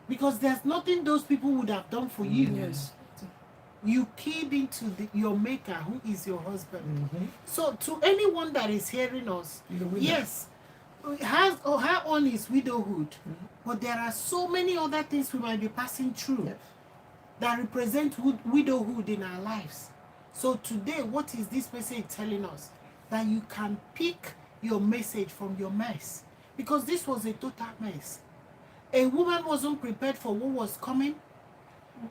Speaker 1: because there's nothing those people would have done for you.
Speaker 2: Yes.
Speaker 1: You keyed into your maker, who is your husband.
Speaker 3: Mm-hmm.
Speaker 1: So to anyone that is hearing us, yes, her own is widowhood, but there are so many other things we might be passing through that represent widowhood in our lives. So today, what is this message telling us? That you can pick your message from your mess, because this was a total mess. A woman wasn't prepared for what was coming.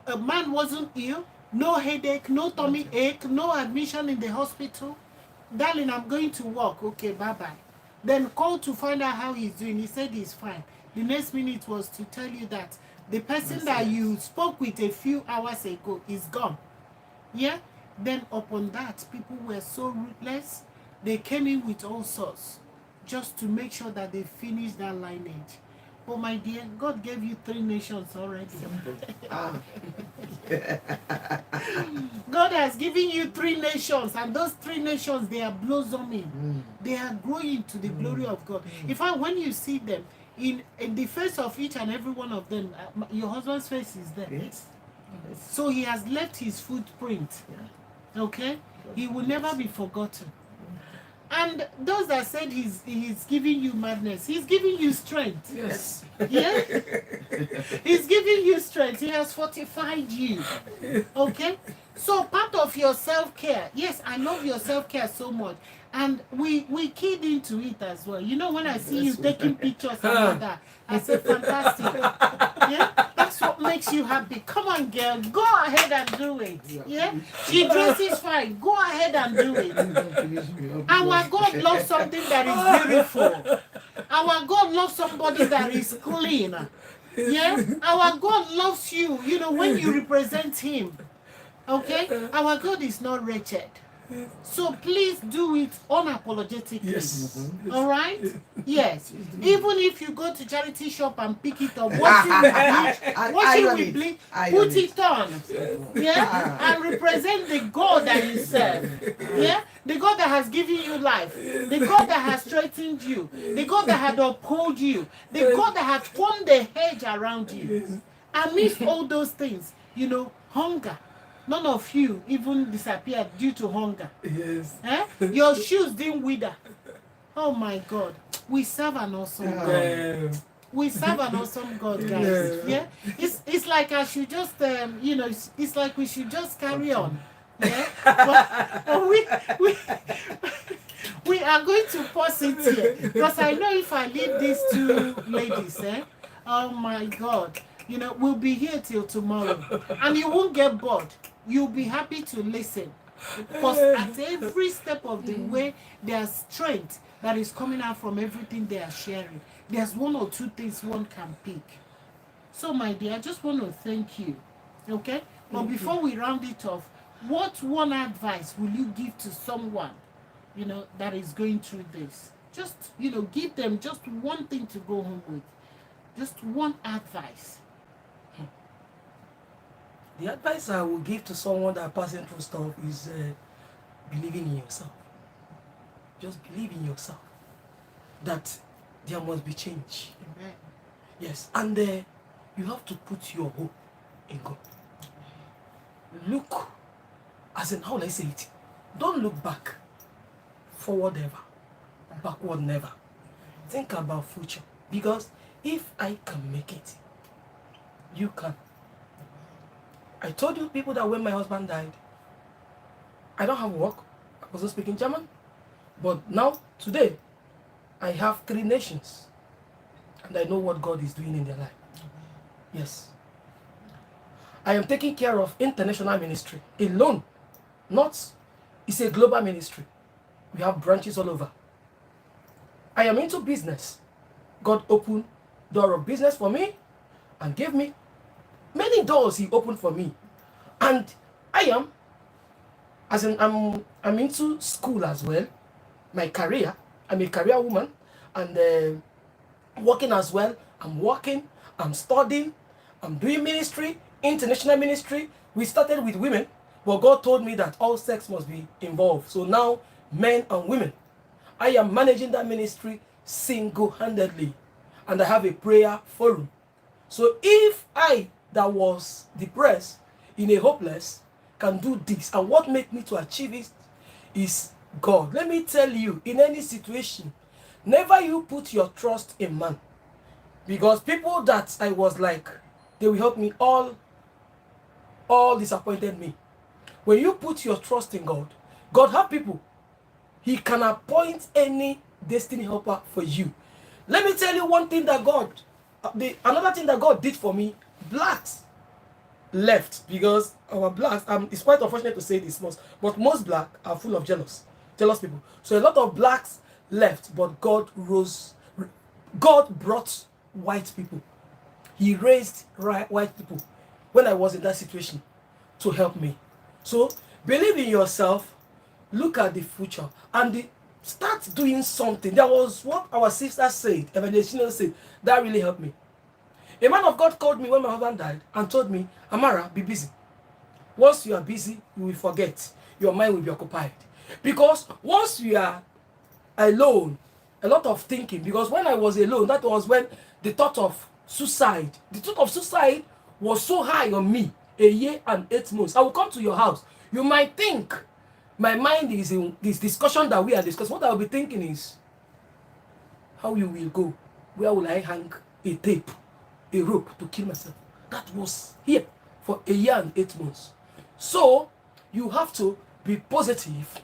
Speaker 1: A man wasn't ill. No headache, no tummy ache, no admission in the hospital. Darling, I'm going to work. Okay, bye-bye. Then called to find out how he's doing. He said he's fine. The next minute was to tell you that the person that you spoke with a few hours ago is gone. Yeah? Then upon that, people were so ruthless. They came in with all sorts just to make sure that they finished that lineage. Oh, my dear, God gave you 3 nations already. God has given you 3 nations, and those 3 nations, they are blossoming. They are growing to the glory of God. In fact, when you see them, in the face of each and every one of them, your husband's face is there.
Speaker 3: Yes.
Speaker 1: So he has left his footprint. Okay? He will never be forgotten. And those that said he's giving you madness, he's giving you strength.
Speaker 2: Yes.
Speaker 1: Yeah? He's giving you strength. He has fortified you. Okay? So part of your self-care, yes, I love your self-care so much. And we keyed into it as well. You know, when I see you taking pictures and all that, I say fantastic. Yeah, that's what makes you happy. Come on, girl, go ahead and do it. Yeah, she dresses fine. Go ahead and do it. Our God loves something that is beautiful. Our God loves somebody that is clean. Yeah, our God loves you. You know, when you represent Him. Okay, our God is not wretched. So please do it unapologetically.
Speaker 2: Yes.
Speaker 1: All right? Yes. Even if you go to charity shop and pick it up, wash it with bleach, put it on. Yeah? And represent the God that you serve. Yeah? The God that has given you life. The God that has strengthened you. The God that had upheld you. The God that has formed the hedge around you. Amidst all those things, you know, hunger. None of you even disappeared due to hunger.
Speaker 2: Yes.
Speaker 1: Your shoes didn't wither. Oh my God. We serve an awesome God. We serve an awesome God, guys. Yeah? It's like I should just, you know, it's like we should just carry on. Yeah? But we are going to pause it here. Because I know if I leave these two ladies, oh my God. You know, we'll be here till tomorrow. And you won't get bored. You'll be happy to listen. Because at every step of the way, there's strength that is coming out from everything they are sharing. There's one or two things one can pick. So, my dear, I just want to thank you. Okay? But before we round it off, what one advice will you give to someone, you know, that is going through this? Just, you know, give them just one thing to go home with. Just one advice.
Speaker 2: The advice I will give to someone that are passing through stuff is believing in yourself. Just believe in yourself. That there must be change.
Speaker 1: Amen.
Speaker 2: Yes, and you have to put your hope in God. Look, as in, how will I say it? Don't look back. Forward ever. Backward never. Think about future. Because if I can make it, you can. I told you people that when my husband died, I don't have work. I wasn't speaking German. But now, today, I have 3 nations. And I know what God is doing in their life. Yes. I am taking care of international ministry alone. It's a global ministry. We have branches all over. I am into business. God opened door of business for me and gave me many doors He opened for me. And I'm into school as well. My career, I'm a career woman, and working as well. I'm working, I'm studying, I'm doing ministry, international ministry. We started with women, but God told me that all sex must be involved. So now, men and women. I am managing that ministry single-handedly, and I have a prayer forum. So if I, that was depressed, in a hopeless, can do this, and what makes me to achieve it is God. Let me tell you, in any situation, never you put your trust in man. Because people that I was like, they will help me, all disappointed me. When you put your trust in God, God have people. He can appoint any destiny helper for you. Let me tell you one thing that another thing that God did for me. Blacks left, because our blacks, it's quite unfortunate to say this, but most black are full of jealous people. So a lot of blacks left, but God brought white people. He raised white people when I was in that situation to help me. So believe in yourself, look at the future, and start doing something. That was what our sister said, Evangelist said, that really helped me. A man of God called me when my husband died and told me, Amara, be busy. Once you are busy, you will forget. Your mind will be occupied. Because once you are alone, a lot of thinking. Because when I was alone, that was when the thought of suicide was so high on me. A year and 8 months. I will come to your house. You might think my mind is in this discussion that we are discussing. What I will be thinking is, how you will go? Where will I hang a tape, a rope to kill myself? That was here for a year and 8 months. So you have to be positive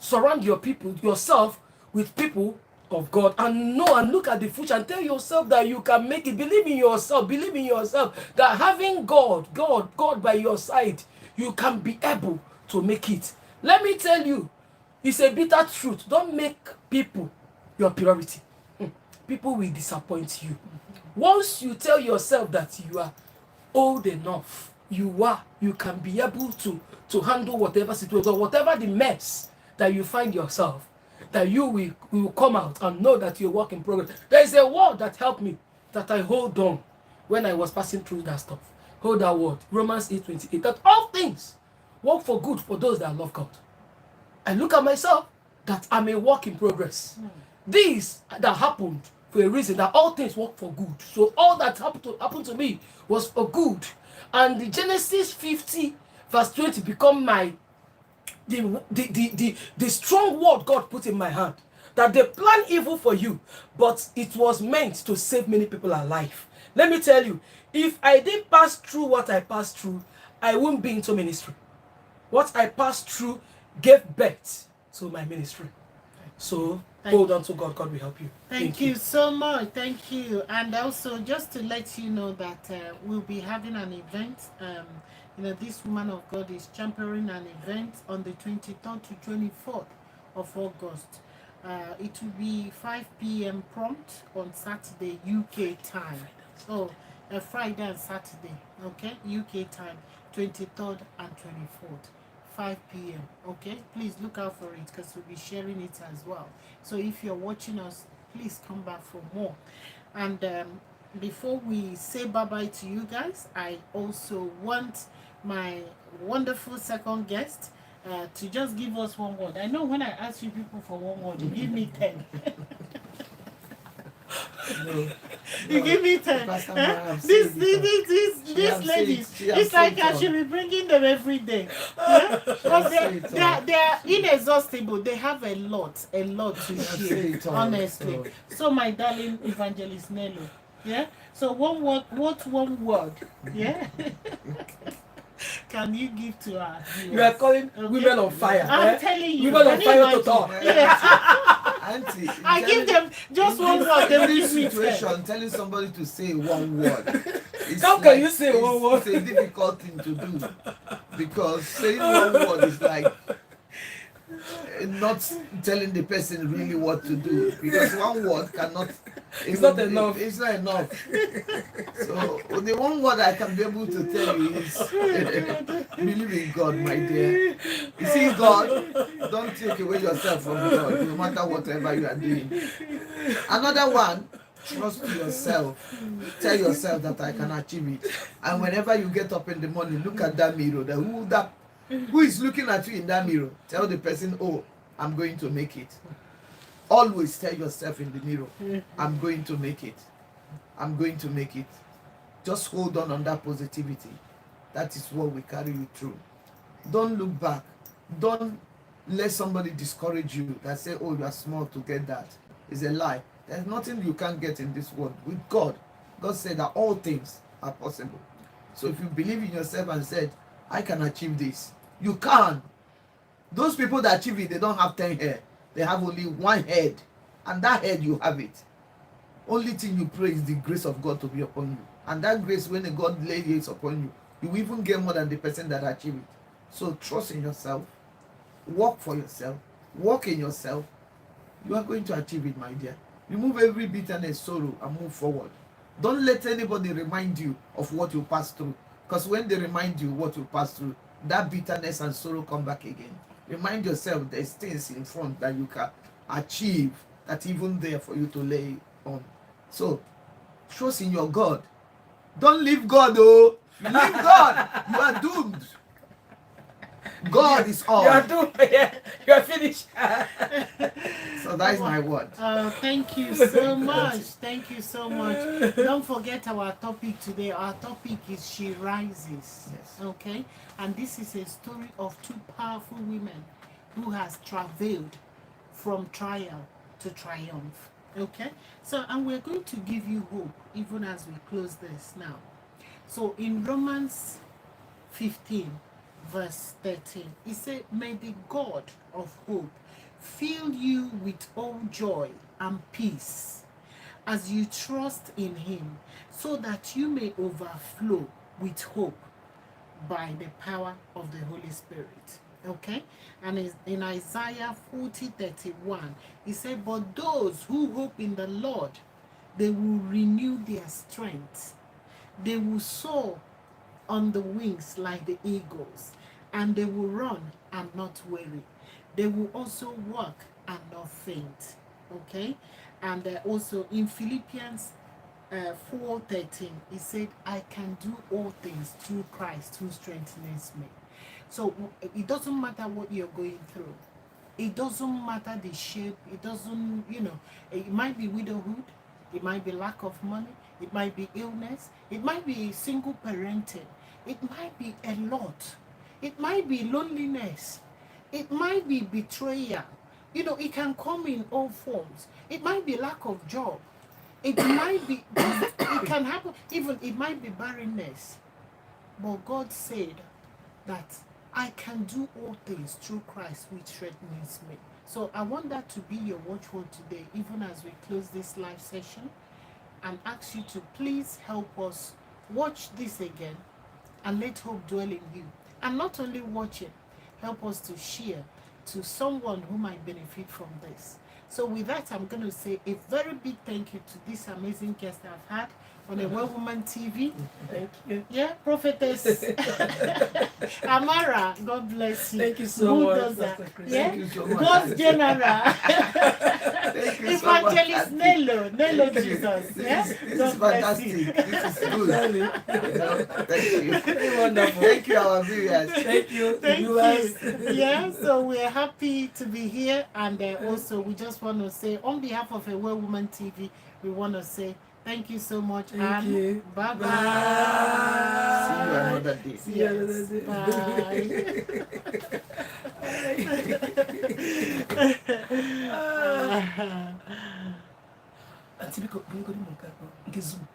Speaker 2: surround yourself with people of God, and know and look at the future and tell yourself that you can make it. Believe in yourself. Believe in yourself that having God by your side, you can be able to make it. Let me tell you, it's a bitter truth. Don't make people your priority. People will disappoint you. Once you tell yourself that you are old enough, you can be able to handle whatever situation, whatever the mess that you find yourself, that you will come out and know that you're a work in progress. There is a word that helped me, that I hold on when I was passing through that stuff. Hold that word, Romans 8:28, that all things work for good for those that love God. I look at myself that I'm a work in progress. This that happened for a reason, that all things work for good. So all that happened to me was for good. And the Genesis 50 verse 20 become my the strong word God put in my hand, that they plan evil for you, but it was meant to save many people alive. Let me tell you, if I didn't pass through what I passed through, I wouldn't be into ministry. What I passed through gave birth to my ministry. So hold on to God. God will help you.
Speaker 1: Thank you so much. Thank you. And also, just to let you know that we'll be having an event. This woman of God is championing an event on the 23rd to 24th of August. It will be 5 p.m. prompt on Saturday, UK time. Oh, Friday and Saturday, okay? UK time, 23rd and 24th. 5 p.m. Okay, please look out for it, because we'll be sharing it as well. So if you're watching us, please come back for more. And before we say bye-bye to you guys, I also want my wonderful second guest to just give us one word. I know when I ask you people for one word, you give me 10.
Speaker 3: No,
Speaker 1: You give me 10. This lady, it's like I should be bringing them every day. Yeah? Because they are inexhaustible. They have a lot to share, honestly. So my darling Evangelist Nello, yeah? So one word, yeah? Can you give to our viewers?
Speaker 2: You are calling women on fire.
Speaker 1: I'm telling you.
Speaker 2: Women on fire to talk.
Speaker 3: Auntie,
Speaker 1: I give them just one word. They will
Speaker 3: in
Speaker 1: give
Speaker 3: this
Speaker 1: me 10.
Speaker 3: situation, telling somebody to say one word.
Speaker 2: How can you say one word?
Speaker 3: It's a difficult thing to do, because saying one word is like not telling the person really what to do, because one word cannot.
Speaker 2: It's not enough.
Speaker 3: It's not enough. So the one word I can be able to tell you is believe in God, my dear. You see, God, don't take away yourself from God, no matter whatever you are doing. Another one, trust yourself. Tell yourself that I can achieve it. And whenever you get up in the morning, look at that mirror. Who is looking at you in that mirror? Tell the person, oh, I'm going to make it. Always tell yourself in the mirror, I'm going to make it. I'm going to make it. Just hold on that positivity. That is what will carry you through. Don't look back. Don't let somebody discourage you that say, oh, you are small to get that. It's a lie. There's nothing you can't get in this world. With God, God said that all things are possible. So if you believe in yourself and said, I can achieve this, you can. Those people that achieve it, they don't have 10 hair. They have only one head. And that head, you have it. Only thing you pray is the grace of God to be upon you. And that grace, when God lays it upon you, you will even get more than the person that achieved it. So trust in yourself. Work for yourself. Work in yourself. You are going to achieve it, my dear. Remove every bitterness, sorrow, and move forward. Don't let anybody remind you of what you passed through. Because when they remind you what you passed through, that bitterness and sorrow come back again. Remind yourself there's things in front that you can achieve, that even there for you to lay on. So, trust in your God. Don't leave God, oh. You leave God, you are doomed. God is all.
Speaker 2: You are doomed. Yeah, you are finished.
Speaker 3: So that is my word.
Speaker 1: Thank you so much. Thank you so much. Don't forget our topic today. Our topic is She Rises.
Speaker 3: Yes.
Speaker 1: Okay? And this is a story of two powerful women who has travailed from trial to triumph. Okay? So, and we're going to give you hope even as we close this now. So in Romans 15, verse 13. He said, may the God of hope fill you with all joy and peace as you trust in him, so that you may overflow with hope by the power of the Holy Spirit. Okay? And in Isaiah 40:31, he said, but those who hope in the Lord, they will renew their strength. They will soar on the wings like the eagles, and they will run and not weary. They will also walk and not faint. Okay? And also in Philippians 4:13, he said, I can do all things through Christ who strengthens me. So it doesn't matter what you're going through. It doesn't matter the shape. It doesn't, it might be widowhood. It might be lack of money. It might be illness. It might be single parenting. It might be a lot. It might be loneliness. It might be betrayal. It can come in all forms. It might be lack of job. It might be, it can happen, even it might be barrenness. But God said that I can do all things through Christ which strengthens me. So I want that to be your watchword today, even as we close this live session, and ask you to please help us watch this again and let hope dwell in you. And not only watch it, help us to share to someone who might benefit from this. So with that, I'm going to say a very big thank you to this amazing guest I've had on a Well Woman TV.
Speaker 2: Thank you.
Speaker 1: Yeah, Prophetess Amara, God bless you.
Speaker 2: Thank you so much.
Speaker 1: Yeah,
Speaker 3: Thank you so much.
Speaker 1: God's General.
Speaker 3: Thank you so much.
Speaker 1: Evangelist Nello Jesus. Yeah,
Speaker 3: This is
Speaker 1: God bless
Speaker 3: fantastic.
Speaker 1: you.
Speaker 3: This is good. Thank you.
Speaker 2: Wonderful.
Speaker 3: Thank you, our viewers.
Speaker 2: Thank you.
Speaker 1: Thank
Speaker 2: viewers.
Speaker 1: you. Yeah, so we're happy to be here, and also we just want to say, on behalf of a Well Woman TV, we want to say thank you so much.
Speaker 2: Thank you.
Speaker 1: Bye bye.
Speaker 3: See you another day.
Speaker 2: See you another day.
Speaker 1: Bye.
Speaker 2: Auntie, we go to Zoom.